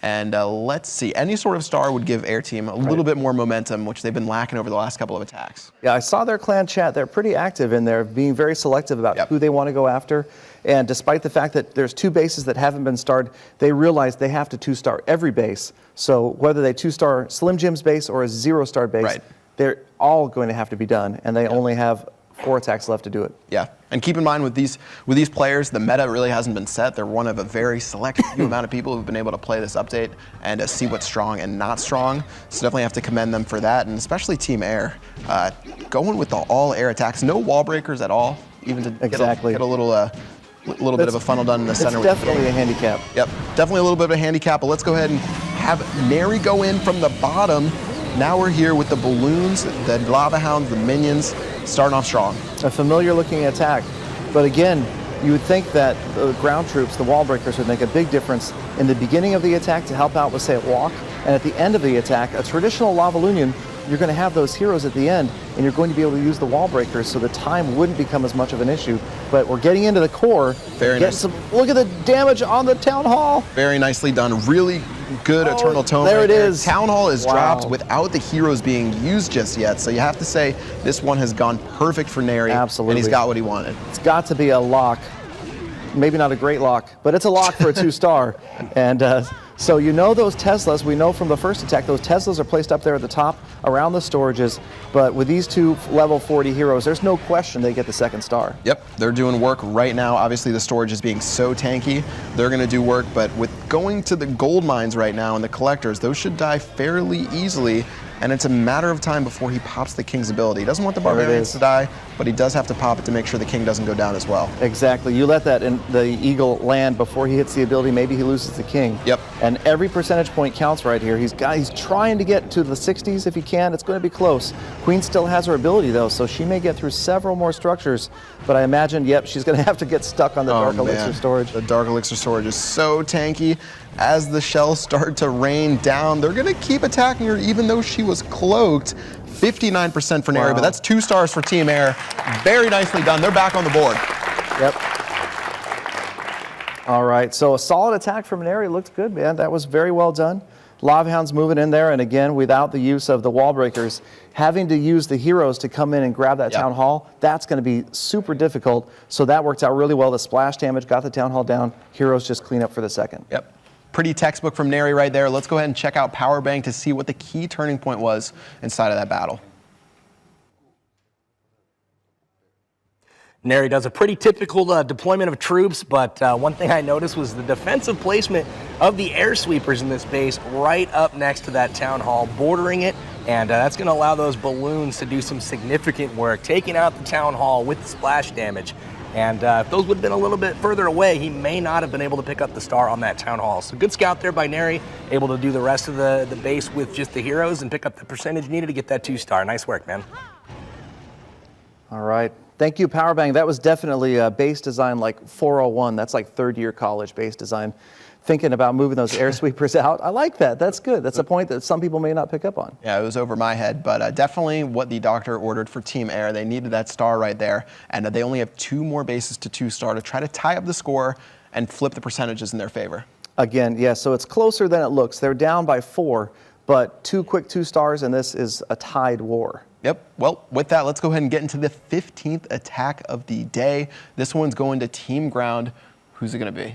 And let's see, any sort of star would give Air Team a little bit more momentum, which they've been lacking over the last couple of attacks. Yeah, I saw their clan chat. They're pretty active in there, being very selective about who they want to go after. And despite the fact that there's 2 bases that haven't been starred, they realize they have to 2-star every base. So whether they 2-star Slim Jim's base or a 0-star base, they're all going to have to be done. And they only have 4 attacks left to do it. Yeah, and keep in mind with these players, the meta really hasn't been set. They're one of a very select few amount of people who've been able to play this update and see what's strong and not strong. So definitely have to commend them for that, and especially Team Air. Going with the all-air attacks, no wall breakers at all, even to get a little bit of a funnel done in the center. It's definitely a handicap. Yep, definitely a little bit of a handicap, but let's go ahead and have Neri go in from the bottom. Now we're here with the balloons, the lava hounds, the minions, starting off strong. A familiar looking attack, but again, you would think that the ground troops, the wall breakers, would make a big difference in the beginning of the attack to help out with, say, a walk, and at the end of the attack, a traditional Lavalunion, you're going to have those heroes at the end, and you're going to be able to use the wall breakers, so the time wouldn't become as much of an issue. But we're getting into the core. Very nice. Look at the damage on the town hall. Very nicely done. Really good Eternal Tome. There it is. Town hall is dropped without the heroes being used just yet, so you have to say this one has gone perfect for Neri. Absolutely. And he's got what he wanted. It's got to be a lock. Maybe not a great lock, but it's a lock for a 2-star. And so you know those Teslas, we know from the first attack, those Teslas are placed up there at the top around the storages, but with these 2 level 40 heroes, there's no question they get the 2nd star. Yep, they're doing work right now. Obviously the storage is being so tanky, they're going to do work, but with going to the gold mines right now and the collectors, those should die fairly easily. And it's a matter of time before he pops the king's ability. He doesn't want the barbarians to die, but he does have to pop it to make sure the king doesn't go down as well. Exactly. You let that in the eagle land before he hits the ability, maybe he loses the king. Yep. And every percentage point counts right here. He's trying to get to the 60s if he can. It's going to be close. Queen still has her ability though, so she may get through several more structures. But I imagine, yep, she's going to have to get stuck on the Dark Elixir storage. The Dark Elixir storage is so tanky. As the shells start to rain down, they're going to keep attacking her even though she was cloaked. 59% for Neri, but that's 2 stars for Team Air. Very nicely done. They're back on the board. Yep. All right, so a solid attack from Neri. Looked good, man. That was very well done. Lava Hounds moving in there, and again, without the use of the wall breakers, having to use the heroes to come in and grab that town hall, that's going to be super difficult. So that worked out really well. The splash damage got the town hall down. Heroes just clean up for the 2nd. Yep. Pretty textbook from Neri right there. Let's go ahead and check out Powerbang to see what the key turning point was inside of that battle. Neri does a pretty typical deployment of troops, but one thing I noticed was the defensive placement of the air sweepers in this base right up next to that town hall, bordering it, and that's going to allow those balloons to do some significant work, taking out the town hall with the splash damage. And if those would have been a little bit further away, he may not have been able to pick up the star on that town hall. So good scout there by Neri, able to do the rest of the base with just the heroes and pick up the percentage needed to get that 2-star. Nice work, man. All right. Thank you, Powerbang. That was definitely a base design like 401. That's like third-year college base design. Thinking about moving those air sweepers out. I like that. That's good. That's a point that some people may not pick up on. Yeah, it was over my head, but definitely what the doctor ordered for Team Air. They needed that star right there, and they only have 2 more bases to 2-star to try to tie up the score and flip the percentages in their favor. Again, yeah, so it's closer than it looks. They're down by 4, but 2 quick 2-stars, and this is a tied war. Yep. Well, with that, let's go ahead and get into the 15th attack of the day. This one's going to Team Ground. Who's it going to be?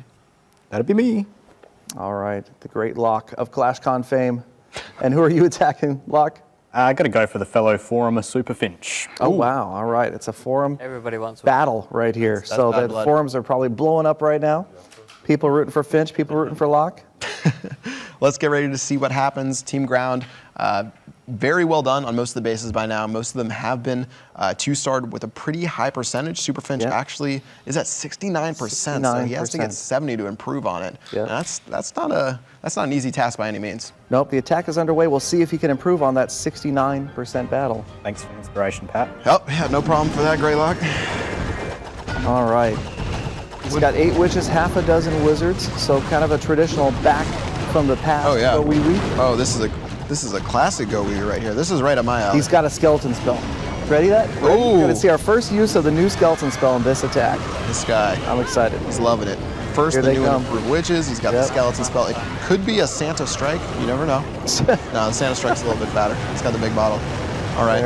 That'd be me. All right, the great Locke of ClashCon fame. And who are you attacking, Locke? I got to go for the fellow forumer Super Finch. Oh, wow. All right, it's a forum Everybody wants battle right here. So the forums are probably blowing up right now. People rooting for Finch, people rooting for Locke. Let's get ready to see what happens. Team Ground, very well done on most of the bases by now. Most of them have been 2-starred with a pretty high percentage. Super Finch actually is at 69%, so he has to get 70 to improve on it. Yep. That's not an easy task by any means. Nope, the attack is underway. We'll see if he can improve on that 69% battle. Thanks for the inspiration, Pat. Oh, yeah, no problem for that, Greylock. All right. He's got 8 witches, half a dozen wizards, so kind of a traditional back from the past. Oh, yeah. Wee wee. Oh, this is a classic go wee right here. This is right up my alley. He's got a skeleton spell. Ready that? Ready? Oh. We're going to see our first use of the new skeleton spell in this attack. This guy. I'm excited. He's loving it. First, the new and improved witches. He's got the skeleton spell. It could be a Santa Strike. You never know. No, the Santa Strike's a little bit fatter. It's got the big bottle. All right.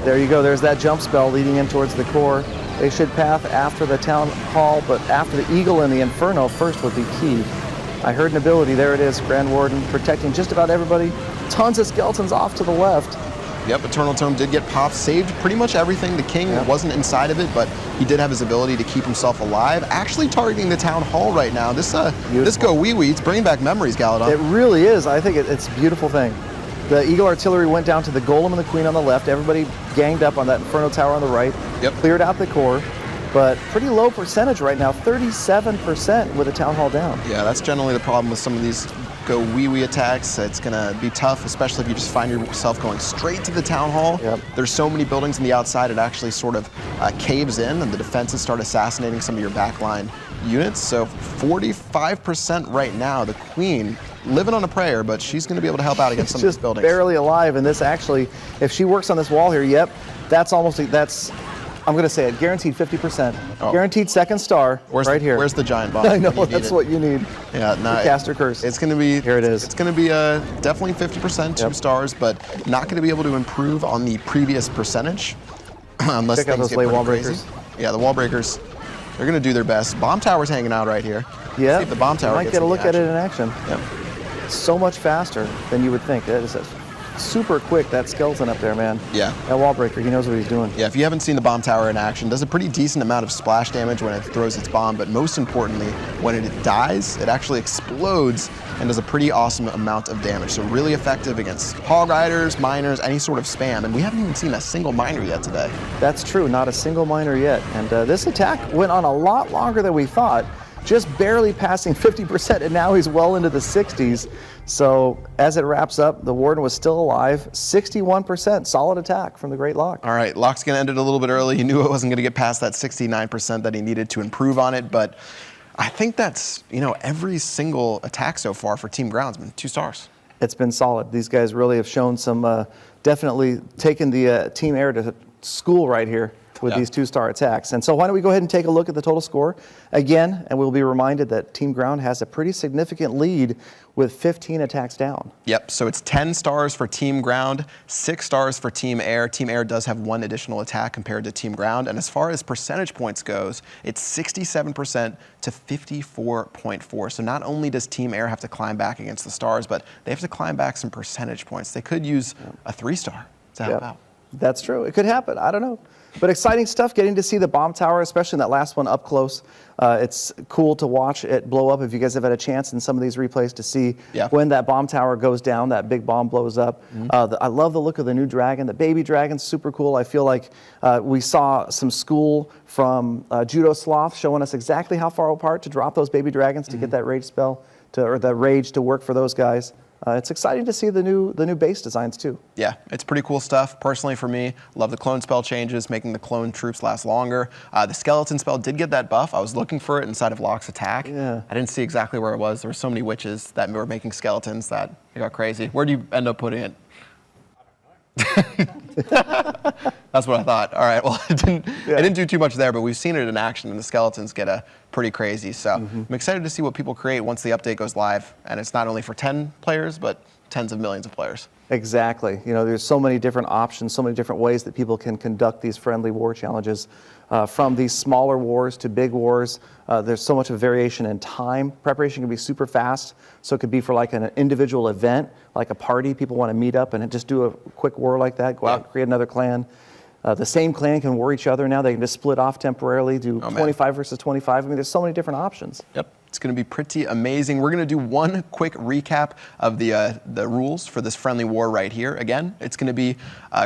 There you go. There's that jump spell leading in towards the core. They should path after the town hall, but after the eagle and the inferno first would be key. I heard an ability. There it is. Grand Warden protecting just about everybody. Tons of skeletons off to the left. Yep, Eternal Tome did get popped, saved pretty much everything. The king wasn't inside of it, but he did have his ability to keep himself alive. Actually targeting the town hall right now. This go wee wee. It's bringing back memories, Galadon. It really is. I think it's a beautiful thing. The Eagle Artillery went down to the Golem and the Queen on the left. Everybody ganged up on that Inferno Tower on the right. Yep. Cleared out the core. But pretty low percentage right now, 37% with the Town Hall down. Yeah, that's generally the problem with some of these go wee-wee attacks. It's going to be tough, especially if you just find yourself going straight to the Town Hall. Yep. There's so many buildings on the outside, it actually sort of caves in, and the defenses start assassinating some of your backline units. So 45% right now. The Queen living on a prayer, but she's going to be able to help out against some of these buildings. Barely alive, and this actually, if she works on this wall here, yep, that's I'm going to say it, guaranteed 50%. Oh. Guaranteed second star right here. Where's the giant bomb? I know, that's what you need. Yeah, no, Caster Curse. It's going to be, here it is. It's going to be definitely 50%, 2 stars, but not going to be able to improve on the previous percentage unless Check out things those get late pretty wall crazy. breakers. Yeah, the wall breakers, they're going to do their best. Bomb tower's hanging out right here. Yeah, see if the bomb tower might gets get a any look at action. it in action. Yep. So much faster than you would think. That is super quick, that skeleton up there, man. Yeah. That wall breaker, he knows what he's doing. Yeah, if you haven't seen the bomb tower in action, does a pretty decent amount of splash damage when it throws its bomb, but most importantly, when it dies, it actually explodes and does a pretty awesome amount of damage. So really effective against hog riders, miners, any sort of spam, and we haven't even seen a single miner yet today. That's true, not a single miner yet. And this attack went on a lot longer than we thought, just barely passing 50%, and now he's well into the 60s. So as it wraps up, the Warden was still alive, 61%, solid attack from the Great Locke. All right, Locke's gonna end it a little bit early. He knew it wasn't gonna get past that 69% that he needed to improve on it, but I think that's, every single attack so far for Team Ground's been 2 stars. It's been solid. These guys really have shown some, definitely taken the Team Air to school right here with these 2-star attacks. And so why don't we go ahead and take a look at the total score again, and we'll be reminded that Team Ground has a pretty significant lead with 15 attacks down. Yep, so it's 10 stars for Team Ground, 6 stars for Team Air. Team Air does have 1 additional attack compared to Team Ground, and as far as percentage points goes, it's 67% to 54.4. So not only does Team Air have to climb back against the stars, but they have to climb back some percentage points. They could use a 3-star to help out. That's true. It could happen. I don't know. But exciting stuff, getting to see the bomb tower, especially in that last one up close. It's cool to watch it blow up. If you guys have had a chance in some of these replays to see when that bomb tower goes down, that big bomb blows up. I love the look of the new dragon. The baby dragon's super cool. I feel like we saw some school from Judo Sloth showing us exactly how far apart to drop those baby dragons to get that rage spell or the rage to work for those guys. it's exciting to see the new base designs too. Yeah, it's pretty cool stuff. Personally, for me, love the clone spell changes, making the clone troops last longer. The skeleton spell did get that buff. I was looking for it inside of Locke's attack. Yeah. I didn't see exactly where it was. There were so many witches that were making skeletons that it got crazy. Where do you end up putting it? That's what I thought. All right, well, it didn't do too much there, but we've seen it in action, and the skeletons get pretty crazy. So I'm excited to see what people create once the update goes live, and it's not only for 10 players, but tens of millions of players. Exactly. You know, there's so many different options, so many different ways that people can conduct these friendly war challenges. From these smaller wars to big wars, there's so much of variation in time. Preparation can be super fast, so it could be for like an individual event, like a party. People want to meet up and just do a quick war like that, go out and create another clan. The same clan can war each other now. They can just split off temporarily, do 25 versus 25. I mean, there's so many different options. Yep. It's going to be pretty amazing. We're going to do one quick recap of the rules for this friendly war right here. Again, it's going to be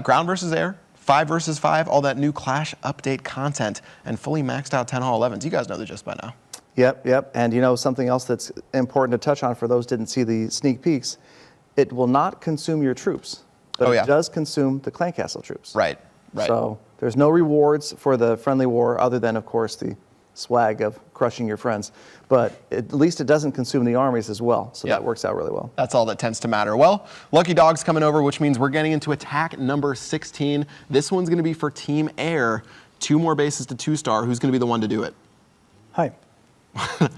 ground versus air, 5 versus 5, all that new Clash update content, and fully maxed out 10 Hall 11s. You guys know the gist by now. Yep. And you know, something else that's important to touch on for those who didn't see the sneak peeks, it will not consume your troops, but it does consume the clan castle troops. Right. So there's no rewards for the friendly war other than, of course, the swag of crushing your friends. But at least it doesn't consume the armies as well. So that works out really well. That's all that tends to matter. Well, Lucky Dog's coming over, which means we're getting into attack number 16. This one's going to be for Team Air. 2 more bases to 2-star. Who's going to be the one to do it? Hi.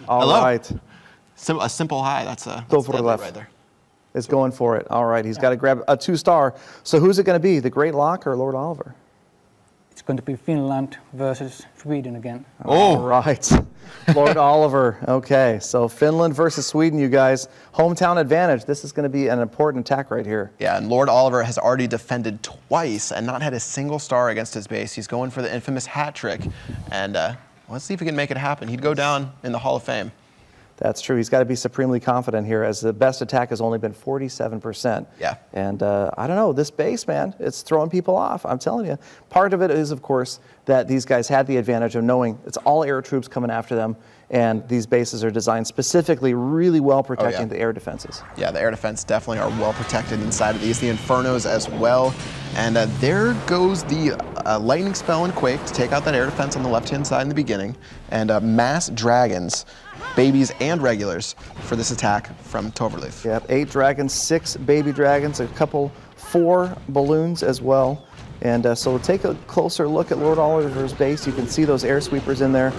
All right. A simple hi. That's Go for the left. Right there. It's going for it. All right. He's got to grab a 2-star. So who's it going to be? The Great Lock or Lord Oliver? It's going to be Finland versus Sweden again. All right. Lord Oliver. Okay, so Finland versus Sweden, you guys. Hometown advantage. This is going to be an important attack right here. Yeah, and Lord Oliver has already defended twice and not had a single star against his base. He's going for the infamous hat trick. And let's see if he can make it happen. He'd go down in the Hall of Fame. That's true. He's got to be supremely confident here, as the best attack has only been 47%. Yeah. And I don't know, this base, man, it's throwing people off. I'm telling you. Part of it is, of course, that these guys had the advantage of knowing it's all air troops coming after them, and these bases are designed specifically really well protecting the air defenses. Yeah, the air defense definitely are well protected inside of these. The Infernos as well. And there goes the Lightning Spell and Quake to take out that air defense on the left-hand side in the beginning. And Mass Dragons, babies and regulars, for this attack from Toverleaf. Yep, 8 dragons, 6 baby dragons, a couple, 4 balloons as well. And so we'll take a closer look at Lord Oliver's base. You can see those air sweepers in there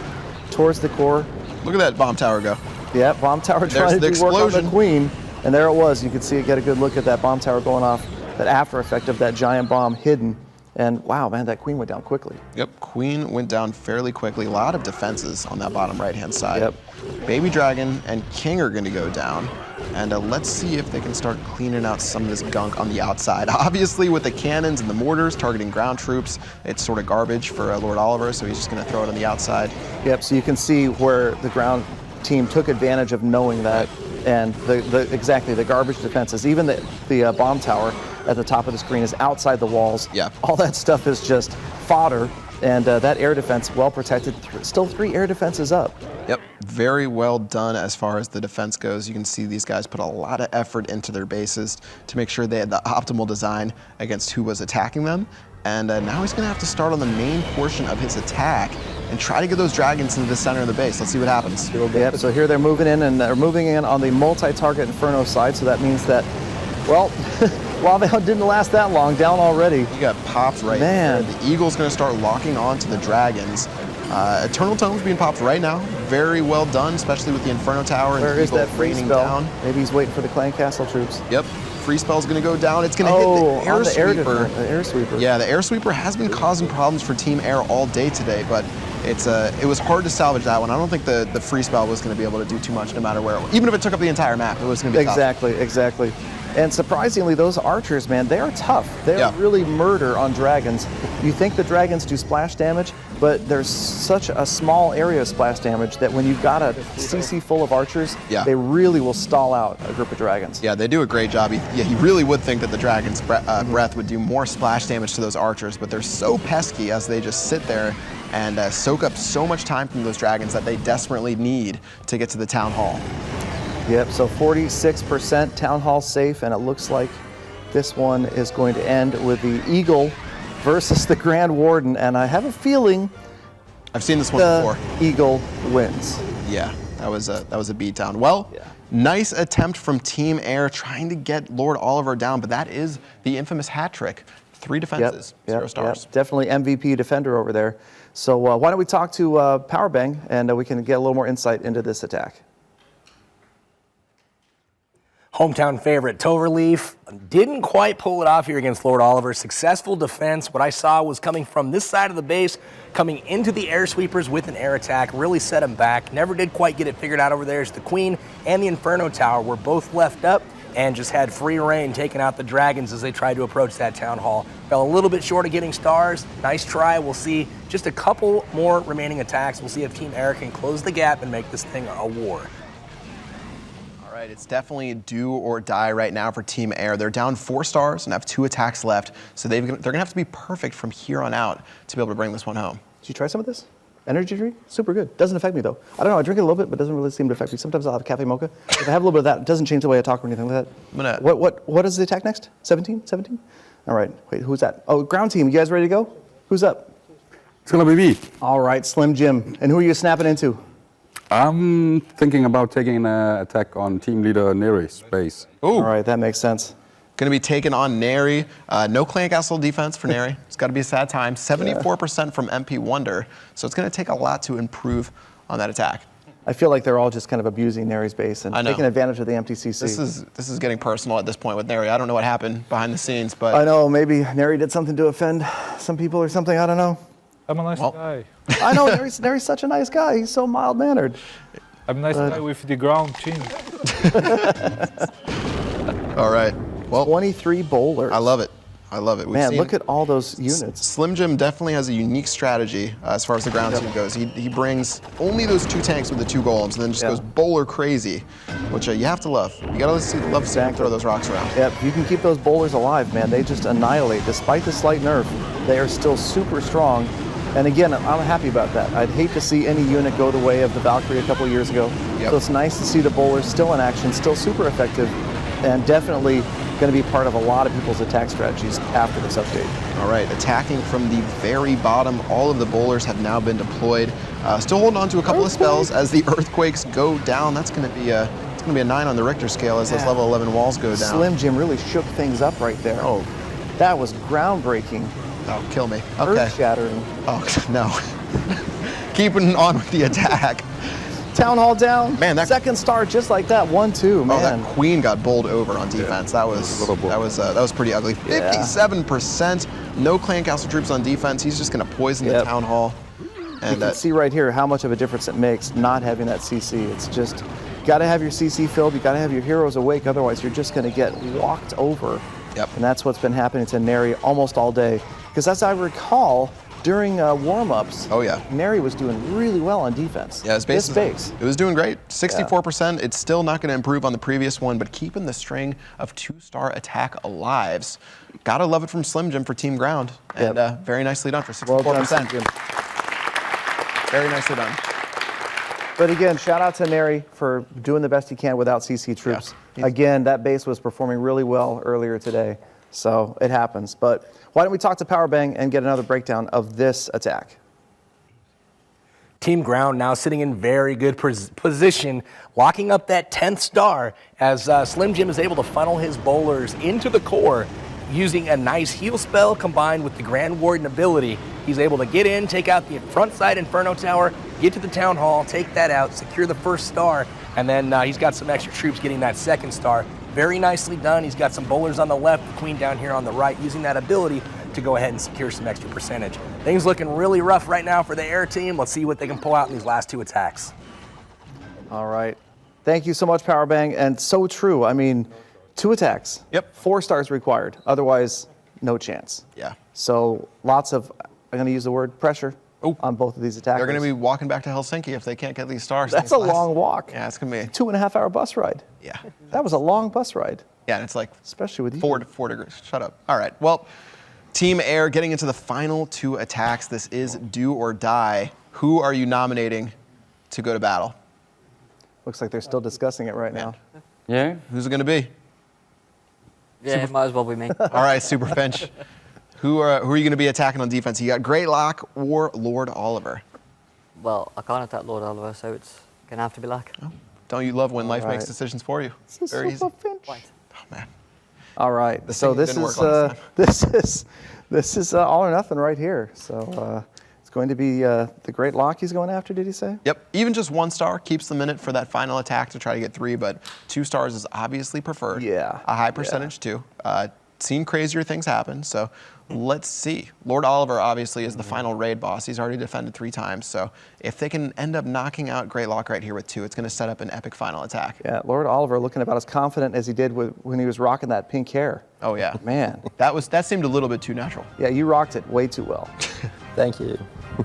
towards the core. Look at that bomb tower go. Yeah, bomb tower trying to do work on the queen. And there it was. You could see it, get a good look at that bomb tower going off, that after effect of that giant bomb hidden. And wow, man, that queen went down quickly. Yep, queen went down fairly quickly. A lot of defenses on that bottom right-hand side. Yep. Baby Dragon and King are going to go down. And let's see if they can start cleaning out some of this gunk on the outside. Obviously, with the cannons and the mortars targeting ground troops, it's sort of garbage for Lord Oliver, so he's just going to throw it on the outside. Yep, so you can see where the ground team took advantage of knowing that. And exactly, the garbage defenses, even the bomb tower at the top of the screen is outside the walls. Yeah. All that stuff is just fodder, and that air defense well protected. Still 3 air defenses up. Yep, very well done as far as the defense goes. You can see these guys put a lot of effort into their bases to make sure they had the optimal design against who was attacking them. And now he's going to have to start on the main portion of his attack and try to get those dragons into the center of the base. Let's see what happens. Yep, so here they're moving in, and they're moving in on the multi-target Inferno side, so that means that, well, Lava didn't last that long, down already. He got popped right there. The Eagle's going to start locking on to the dragons. Eternal Tome's being popped right now. Very well done, especially with the Inferno Tower. Where is that free spell? Down. Maybe he's waiting for the clan castle troops. Yep. Free spell's going to go down. It's going to hit the air sweeper. Yeah, the air sweeper has been causing problems for Team Air all day today, but it was hard to salvage that one. I don't think the free spell was going to be able to do too much no matter where. Even if it took up the entire map, it was going to be tough. Exactly. And surprisingly, those archers, man, they are tough. They really murder on dragons. You think the dragons do splash damage, but there's such a small area of splash damage that when you've got a CC full of archers, they really will stall out a group of dragons. Yeah, they do a great job. You really would think that the dragon's breath would do more splash damage to those archers, but they're so pesky as they just sit there and soak up so much time from those dragons that they desperately need to get to the town hall. Yep, so 46% Town Hall safe, and it looks like this one is going to end with the Eagle versus the Grand Warden, and I have a feeling I've seen this one before. Eagle wins. Yeah, that was a beatdown. Well, nice attempt from Team Air trying to get Lord Oliver down, but that is the infamous hat trick. 3 defenses, 0 stars. Yep. Definitely MVP defender over there. So why don't we talk to Powerbang, and we can get a little more insight into this attack. Hometown favorite Toverleaf didn't quite pull it off here against Lord Oliver. Successful defense. What I saw was coming from this side of the base, coming into the air sweepers with an air attack, really set him back. Never did quite get it figured out over there as the Queen and the Inferno Tower were both left up and just had free reign taking out the Dragons as they tried to approach that Town Hall. Fell a little bit short of getting stars. Nice try. We'll see just a couple more remaining attacks. We'll see if Team Air can close the gap and make this thing a war. All right, it's definitely do or die right now for Team Air. They're down 4 stars and have 2 attacks left, so they're going to have to be perfect from here on out to be able to bring this one home. Did you try some of this? Energy drink? Super good. Doesn't affect me though. I don't know, I drink it a little bit, but it doesn't really seem to affect me. Sometimes I'll have cafe mocha. If I have a little bit of that, it doesn't change the way I talk or anything like that. What is the attack next? 17? 17? All right, wait, who's that? Oh, ground team, you guys ready to go? Who's up? It's gonna be me. All right, Slim Jim. And who are you snapping into? I'm thinking about taking an attack on team leader Neri's base. All right, that makes sense. Going to be taken on Neri. No Clan Castle defense for Neri. It's got to be a sad time. 74% from MP Wonder. So it's going to take a lot to improve on that attack. I feel like they're all just kind of abusing Neri's base and taking advantage of the empty CC. This is getting personal at this point with Neri. I don't know what happened behind the scenes, but I know maybe Neri did something to offend some people or something. I don't know. I'm a nice guy. I know Neri's such a nice guy. He's so mild-mannered. I'm a nice guy with the ground chin. All right. Well, 23 bowlers. I love it. I love it. Man, look at all those units. Slim Jim definitely has a unique strategy as far as the ground team goes. He brings only those 2 tanks with the 2 golems and then just goes bowler crazy, which you have to love. You gotta love seeing him throw those rocks around. Yep, you can keep those bowlers alive, man. They just annihilate. Despite the slight nerf, they are still super strong. And again, I'm happy about that. I'd hate to see any unit go the way of the Valkyrie a couple years ago. So it's nice to see the bowlers still in action, still super effective, and definitely going to be part of a lot of people's attack strategies after this update. All right, attacking from the very bottom, all of the bowlers have now been deployed. Still holding on to a couple of spells as the earthquakes go down. That's going to be a 9 on the Richter scale as those level 11 walls go down. Slim Jim really shook things up right there. Oh, that was groundbreaking. Oh, kill me. Okay. Earth-shattering. Oh no. Keeping on with the attack. Town Hall down. Man, that second star just like that. 1-2. Man. Oh, that Queen got bowled over on defense. That was pretty ugly. 57%. No Clan Castle troops on defense. He's just going to poison the Town Hall. And you can see right here how much of a difference it makes not having that CC. It's just you got to have your CC filled. You got to have your heroes awake. Otherwise, you're just going to get walked over. Yep. And that's what's been happening to Neri almost all day. Because as I recall, during warm-ups, Neri was doing really well on defense. Yeah, his base. It was doing great. 64%. It's still not going to improve on the previous one, but keeping the string of 2-star attack alives. Gotta love it from Slim Jim for Team Ground. And very nicely done for 64%. Well done, Slim Jim. Very nicely done. But again, shout out to Neri for doing the best he can without CC troops. Again, that base was performing really well earlier today. So it happens. But why don't we talk to Powerbang and get another breakdown of this attack? Team Ground now sitting in very good position, locking up that 10th star as Slim Jim is able to funnel his bowlers into the core using a nice heal spell combined with the Grand Warden ability. He's able to get in, take out the front side Inferno Tower, get to the Town Hall, take that out, secure the 1st star, and then he's got some extra troops getting that 2nd star. Very nicely done. He's got some bowlers on the left, the Queen down here on the right, using that ability to go ahead and secure some extra percentage. Things looking really rough right now for the air team. Let's see what they can pull out in these last 2 attacks. All right. Thank you so much, Powerbang. And so true. I mean, 2 attacks. Yep. 4 stars required. Otherwise, no chance. Yeah. So lots of, I'm going to use the word pressure on both of these attackers. They're going to be walking back to Helsinki if they can't get these stars. That's a long walk. Yeah, it's going to be 2.5-hour bus ride. Yeah. That was a long bus ride. Yeah, and it's like especially with you. 4 degrees. Shut up. All right. Well, Team Air getting into the final 2 attacks. This is do or die. Who are you nominating to go to battle? Looks like they're still discussing it right now. Yeah. Who's it going to be? Yeah, it might as well be me. All right, Super Finch. Who are you going to be attacking on defense? You got Great Lock or Lord Oliver? Well, I can't attack Lord Oliver, so it's going to have to be Lock. Oh, don't you love when life makes right. decisions for you? Very easy. Oh, man. All right, so this is all or nothing right here. So it's going to be the Great Lock he's going after, did he say? Yep, even just 1 star keeps the minute for that final attack to try to get 3, but 2 stars is obviously preferred. Yeah. A high percentage too. Seen crazier things happen, so let's see. Lord Oliver obviously is the final raid boss. He's already defended 3 times, so if they can end up knocking out Great Lock right here with 2, it's going to set up an epic final attack. Yeah, Lord Oliver looking about as confident as he did when he was rocking that pink hair. Oh yeah. Man. That seemed a little bit too natural. Yeah, you rocked it way too well. Thank you.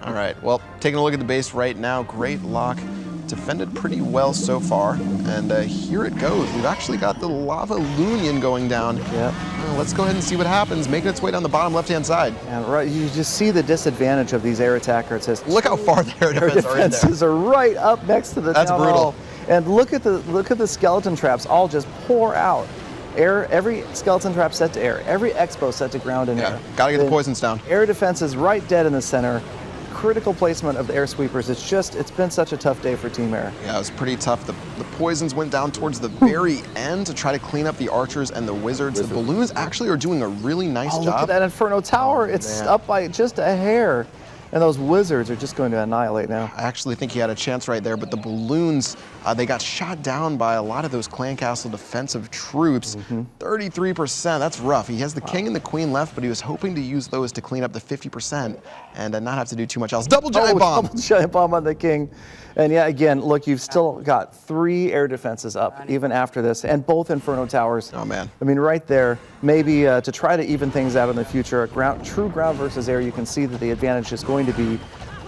All right, well, taking a look at the base right now, Great Lock defended pretty well so far, and here it goes. We've actually got the Lava Loonion going down. Yep. Let's go ahead and see what happens, making its way down the bottom left-hand side. And right, you just see the disadvantage of these air attackers. Look how far the air defenses are right up next to the That's town brutal. hall. And look at the skeleton traps all just pour out. Every skeleton trap set to air, every expo set to ground and air. Gotta get the poisons down. Air defense is right dead in the center. Critical placement of the air sweepers. It's been such a tough day for Team Air. Yeah, it was pretty tough. The poisons went down towards the very end to try to clean up the archers and the wizards. The balloons actually are doing a really nice job. Look at that Inferno Tower. It's up by just a hair. And those wizards are just going to annihilate now. I actually think he had a chance right there, but the balloons, they got shot down by a lot of those clan castle defensive troops. 33%, that's rough. He has the king and the queen left, but he was hoping to use those to clean up the 50% and not have to do too much else. Double giant bomb! Double giant bomb on the king. And yeah, again, look, you've still got 3 air defenses up even after this, and both Inferno Towers. Oh man. I mean, right there, maybe to try to even things out in the future, true ground versus air, you can see that the advantage is going to be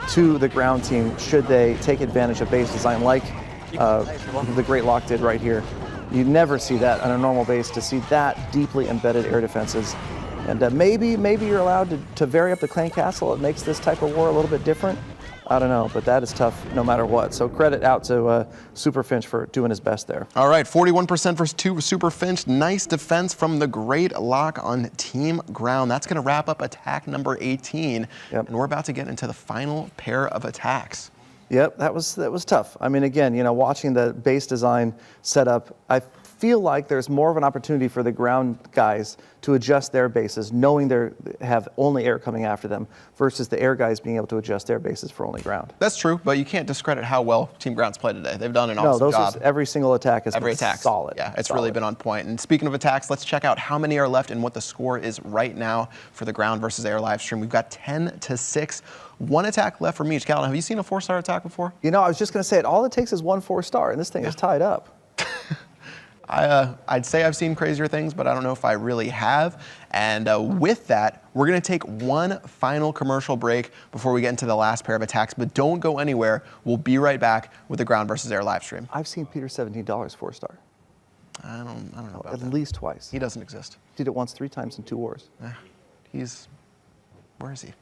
to the ground team should they take advantage of base design like the Great Lock did right here. You never see that on a normal base, to see that deeply embedded air defenses. And maybe you're allowed to vary up the clan castle. It makes this type of war a little bit different. I don't know, but that is tough no matter what. So credit out to Super Finch for doing his best there. All right, 41% for Super Finch. Nice defense from the Great Lock on Team Ground. That's going to wrap up attack number 18. Yep. And we're about to get into the final pair of attacks. Yep, that was tough. I mean, again, watching the base design setup, I feel like there's more of an opportunity for the ground guys to adjust their bases, knowing they have only air coming after them, versus the air guys being able to adjust their bases for only ground. That's true, but you can't discredit how well Team Ground's played today. They've done an awesome job. Every single attack has been solid. Yeah, it's really been on point. And speaking of attacks, let's check out how many are left and what the score is right now for the ground versus air live stream. We've got 10-6. 1 attack left from each. Calvin, have you seen a 4-star attack before? I was just going to say it. All it takes is 1 4-star, and this thing is tied up. I'd say I've seen crazier things, but I don't know if I really have. And with that, we're going to take one final commercial break before we get into the last pair of attacks. But don't go anywhere. We'll be right back with the ground versus air live stream. I've seen Peter $17 4-star. I don't know about that. At least twice. He doesn't exist. Did it once 3 times in 2 wars. Where is he?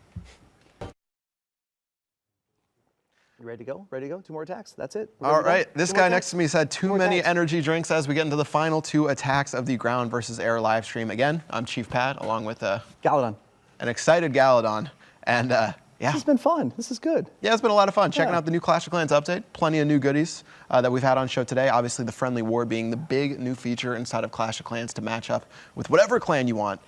You ready to go? Ready to go? 2 more attacks. That's it. All right. This guy next to me has had too many energy drinks as we get into the final 2 attacks of the ground versus air live stream. Again, I'm Chief Pat, along with Galadon. An excited Galadon. And yeah. This has been fun. This is good. Yeah, it's been a lot of fun. Checking out the new Clash of Clans update. Plenty of new goodies that we've had on show today. Obviously, the Friendly War being the big new feature inside of Clash of Clans to match up with whatever clan you want.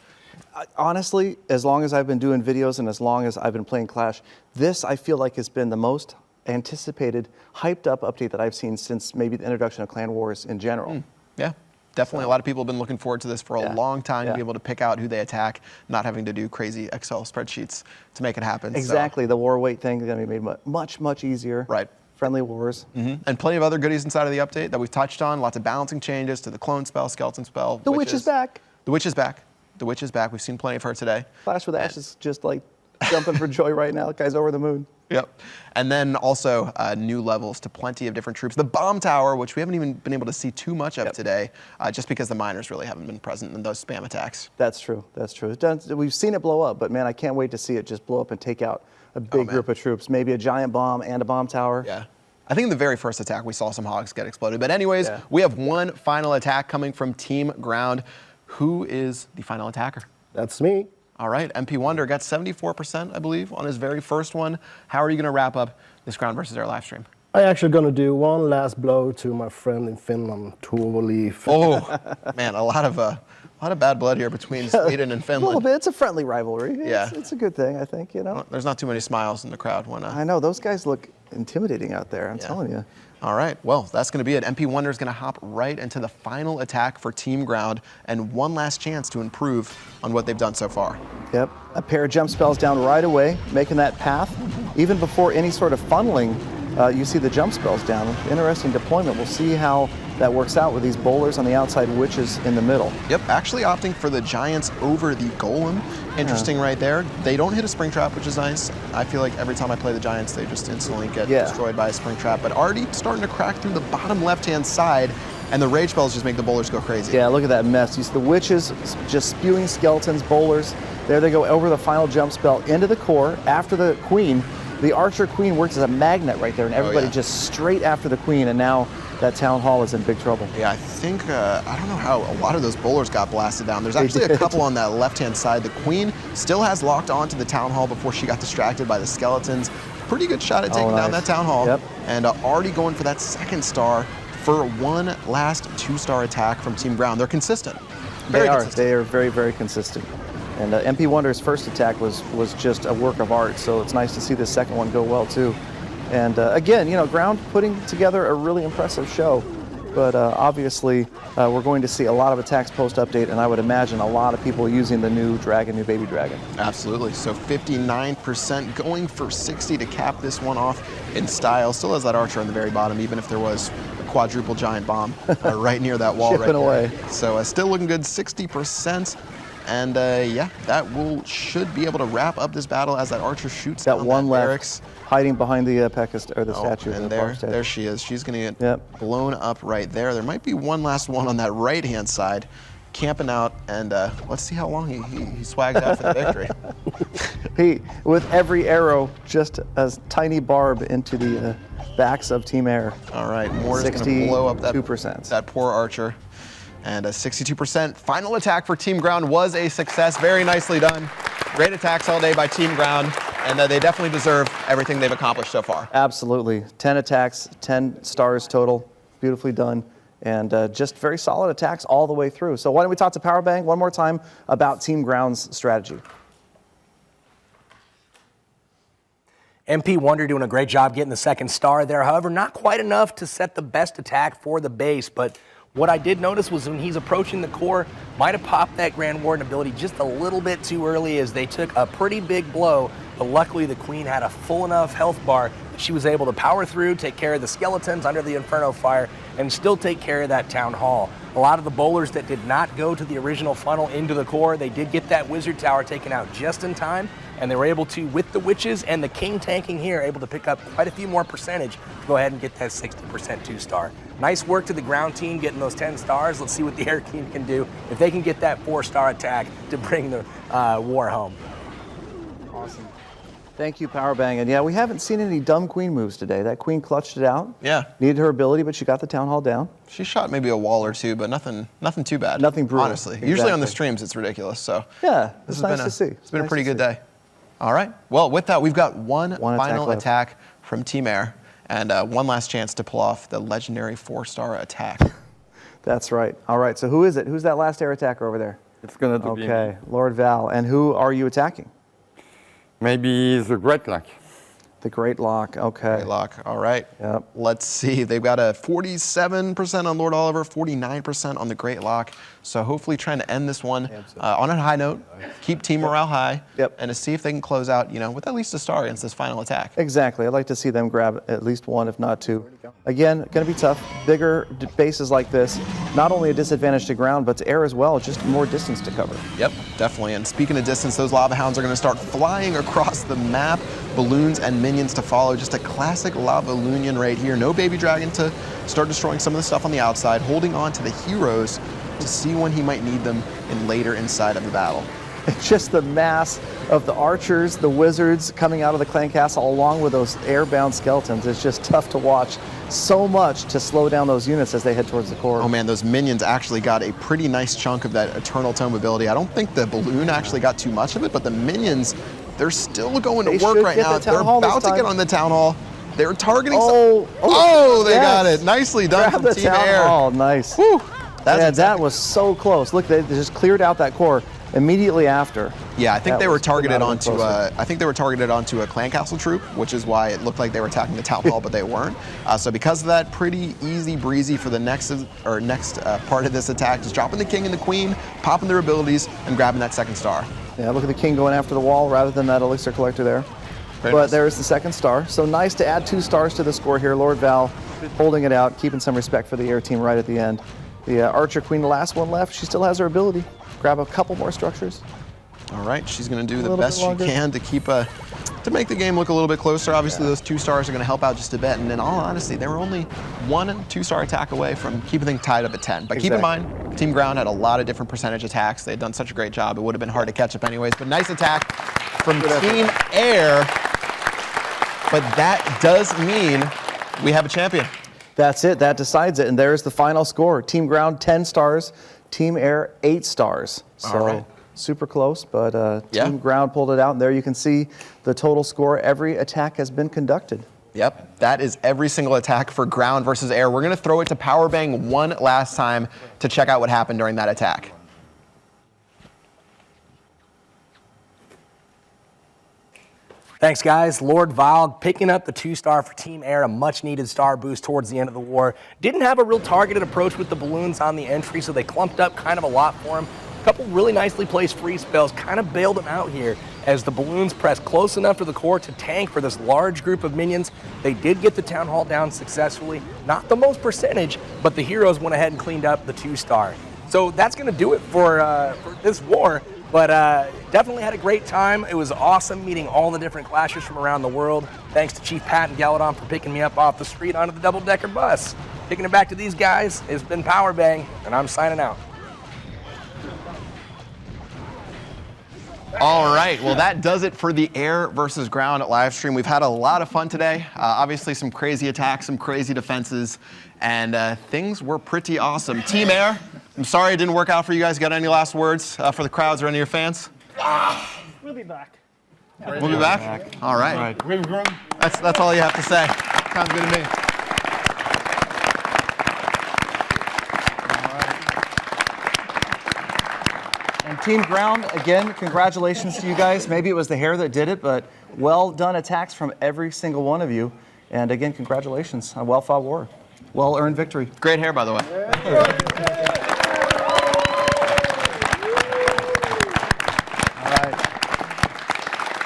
Honestly, as long as I've been doing videos and as long as I've been playing Clash, this I feel like has been the most anticipated, hyped up update that I've seen since maybe the introduction of Clan Wars in general. Yeah, definitely. A lot of people have been looking forward to this for a long time, to be able to pick out who they attack, not having to do crazy Excel spreadsheets to make it happen. Exactly. The war weight thing is going to be made much easier. Right. Friendly Wars. And plenty of other goodies inside of the update that we've touched on. Lots of balancing changes to the clone spell, skeleton spell. The witch is back. The witch is back. The witch is back. We've seen plenty of her today. Clash with Ash is just like jumping for joy right now. The guy's over the moon. Yep. And then also new levels to plenty of different troops. The bomb tower, which we haven't even been able to see too much of today, just because the miners really haven't been present in those spam attacks. That's true. That's true. We've seen it blow up, but man, I can't wait to see it just blow up and take out a big group of troops. Maybe a giant bomb and a bomb tower. Yeah. I think in the very first attack, we saw some hogs get exploded. But anyways, we have one final attack coming from Team Ground. Who is the final attacker? That's me. All right, MP Wonder got 74%, I believe, on his very first one. How are you going to wrap up this Ground versus Air live stream? I'm actually going to do one last blow to my friend in Finland, Tuuli. Oh, man, a lot of bad blood here between Sweden and Finland. A little bit. It's a friendly rivalry. Yeah. It's a good thing, I think, you know. Well, there's not too many smiles in the crowd when I know, those guys look intimidating out there, I'm telling you. All right, well, that's going to be it. MP Wonder is going to hop right into the final attack for Team Ground and one last chance to improve on what they've done so far. Yep, a pair of jump spells down right away, making that path. Even before any sort of funneling, you see the jump spells down. Interesting deployment. We'll see how that works out with these bowlers on the outside, witches in the middle. Yep, actually opting for the Giants over the Golem. Interesting right there. They don't hit a spring trap, which is nice. I feel like every time I play the Giants, they just instantly get destroyed by a spring trap. But already starting to crack through the bottom left-hand side, and the rage spells just make the bowlers go crazy. Yeah, look at that mess. You see the witches just spewing skeletons, bowlers. There they go over the final jump spell into the core after the queen. The archer queen works as a magnet right there, and everybody just straight after the queen, and now that town hall is in big trouble. Yeah, I think, I don't know how a lot of those bowlers got blasted down. There's actually a couple on that left-hand side. The queen still has locked onto the town hall before she got distracted by the skeletons. Pretty good shot at taking down that town hall. Yep. And already going for that second star for one last 2-star attack from Team Ground. They're consistent. They are very, very consistent. And MP Wonder's first attack was just a work of art, so it's nice to see this second one go well too. And again, you know, Ground putting together a really impressive show, but obviously we're going to see a lot of attacks post-update, and I would imagine a lot of people using the new baby dragon. Absolutely, so 59% going for 60 to cap this one off in style. Still has that archer on the very bottom, even if there was a quadruple giant bomb right near that wall right there. Away. So still looking good, 60%. And yeah, that should be able to wrap up this battle as that archer shoots Got down one that left, barracks. hiding behind the the statue. And there she is. She's going to get blown up right there. There might be one last one on that right-hand side, camping out, and let's see how long he swags out for the victory. With every arrow, just a tiny barb into the backs of Team Air. All right, more is going to blow up that poor archer. And a 62% final attack for Team Ground was a success. Very nicely done. Great attacks all day by Team Ground, and they definitely deserve everything they've accomplished so far. Absolutely. 10 attacks, 10 stars total. Beautifully done. And just very solid attacks all the way through. So why don't we talk to Powerbang one more time about Team Ground's strategy. MP Wonder doing a great job getting the second star there. However, not quite enough to set the best attack for the base, but what I did notice was when he's approaching the core, might have popped that Grand Warden ability just a little bit too early as they took a pretty big blow, but luckily the Queen had a full enough health bar that she was able to power through, take care of the skeletons under the Inferno Fire, and still take care of that Town Hall. A lot of the bowlers that did not go to the original funnel into the core, they did get that Wizard Tower taken out just in time, and they were able to, with the witches and the King tanking here, able to pick up quite a few more percentage to go ahead and get that 60% 2-star. Nice work to the Ground team getting those 10 stars. Let's see what the Air team can do if they can get that 4-star attack to bring the war home. Awesome. Thank you, Powerbang. And yeah, we haven't seen any dumb Queen moves today. That Queen clutched it out. Yeah. Needed her ability, but she got the Town Hall down. She shot maybe a wall or two, but nothing too bad. Nothing brutal. Honestly. Usually on the streams it's ridiculous. So yeah, this it's nice to see. It's been a pretty good day. All right. Well, with that, we've got one final attack from Team Air. And one last chance to pull off the legendary 4-star attack. That's right. All right, so who is it? Who's that last air attacker over there? It's going to be me. Lord Val. And who are you attacking? Maybe the Great Lock. The Great Lock, okay. Great Lock, all right. Yep. Let's see, they've got a 47% on Lord Oliver, 49% on the Great Lock. So hopefully trying to end this one on a high note, keep team morale high, and to see if they can close out, with at least a star against this final attack. Exactly, I'd like to see them grab at least one, if not two. Again, gonna be tough. Bigger bases like this, not only a disadvantage to Ground, but to Air as well, just more distance to cover. Yep, definitely. And speaking of distance, those Lava Hounds are gonna start flying across the map. Balloons and minions to follow. Just a classic Lava Lunion right here. No Baby Dragon to start destroying some of the stuff on the outside, holding on to the heroes to see when he might need them later inside of the battle. Just the mass of the archers, the wizards coming out of the clan castle along with those airbound skeletons. It's just tough to watch. So much to slow down those units as they head towards the core. Oh man, those minions actually got a pretty nice chunk of that Eternal Tome ability. I don't think the balloon actually got too much of it, but the minions, they're still going to work right now. They're about to get on the town hall. They're targeting. They got it. Nicely done from Team Air. Oh, nice. Whew. That was so close. Look, they just cleared out that core immediately after. Yeah, I think they were targeted onto. I think they were targeted onto a clan castle troop, which is why it looked like they were attacking the town hall, but they weren't. So because of that, pretty easy breezy for the next part of this attack. Just dropping the king and the queen, popping their abilities, and grabbing that second star. Yeah, look at the king going after the wall rather than that elixir collector there. Very but nice. There's the second star. So nice to add 2 stars to the score here. Lord Val holding it out, keeping some respect for the air team right at the end. The Archer Queen, the last one left, she still has her ability. Grab a couple more structures. All right, she's going to do the best she can to keep to make the game look a little bit closer. Obviously, those 2 stars are going to help out just a bit. And in all honesty, they were only 1 2-star attack away from keeping things tied up at 10. But keep in mind, Team Ground had a lot of different percentage attacks. They had done such a great job. It would have been hard to catch up anyways. But nice attack from Team Air. But that does mean we have a champion. That's it. That decides it. And there's the final score. Team Ground, 10 stars. Team Air, 8 stars. So super close, but Team Ground pulled it out. And there you can see the total score. Every attack has been conducted. Yep, that is every single attack for Ground versus Air. We're going to throw it to Powerbang one last time to check out what happened during that attack. Thanks, guys. Lord Val picking up the 2-star for Team Air, a much-needed star boost towards the end of the war. Didn't have a real targeted approach with the balloons on the entry, so they clumped up kind of a lot for him. A couple really nicely placed free spells kind of bailed him out here as the balloons pressed close enough to the core to tank for this large group of minions. They did get the town hall down successfully. Not the most percentage, but the heroes went ahead and cleaned up the 2-star. So that's going to do it for this war. But definitely had a great time. It was awesome meeting all the different clashers from around the world. Thanks to Chief Pat and Galadon for picking me up off the street onto the double-decker bus. Taking it back to these guys, it's been Powerbang, and I'm signing out. All right, well that does it for the Air versus Ground live stream. We've had a lot of fun today. Obviously some crazy attacks, some crazy defenses, and things were pretty awesome. Team Air, I'm sorry it didn't work out for you guys. Got any last words for the crowds or any of your fans? We'll be back. We'll be back? All right. That's all you have to say. Sounds good to me. And Team Ground, again, congratulations to you guys. Maybe it was the hair that did it, but well done attacks from every single one of you. And again, congratulations on a well-fought war. Well-earned victory. Great hair, by the way.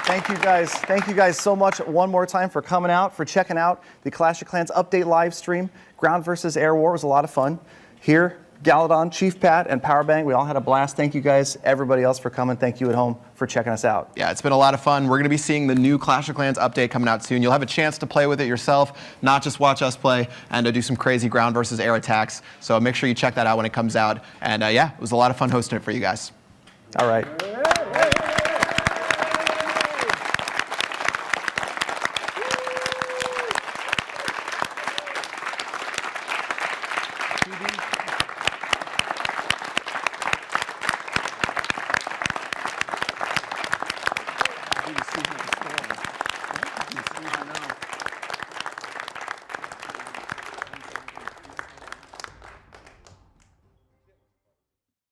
Thank you guys. Thank you guys so much one more time for coming out, for checking out the Clash of Clans update live stream. Ground versus Air War was a lot of fun. Here, Galadon, Chief Pat, and Powerbang, we all had a blast. Thank you guys, everybody else for coming. Thank you at home for checking us out. Yeah, it's been a lot of fun. We're going to be seeing the new Clash of Clans update coming out soon. You'll have a chance to play with it yourself, not just watch us play, and do some crazy ground versus air attacks. So make sure you check that out when it comes out. And yeah, it was a lot of fun hosting it for you guys. All right.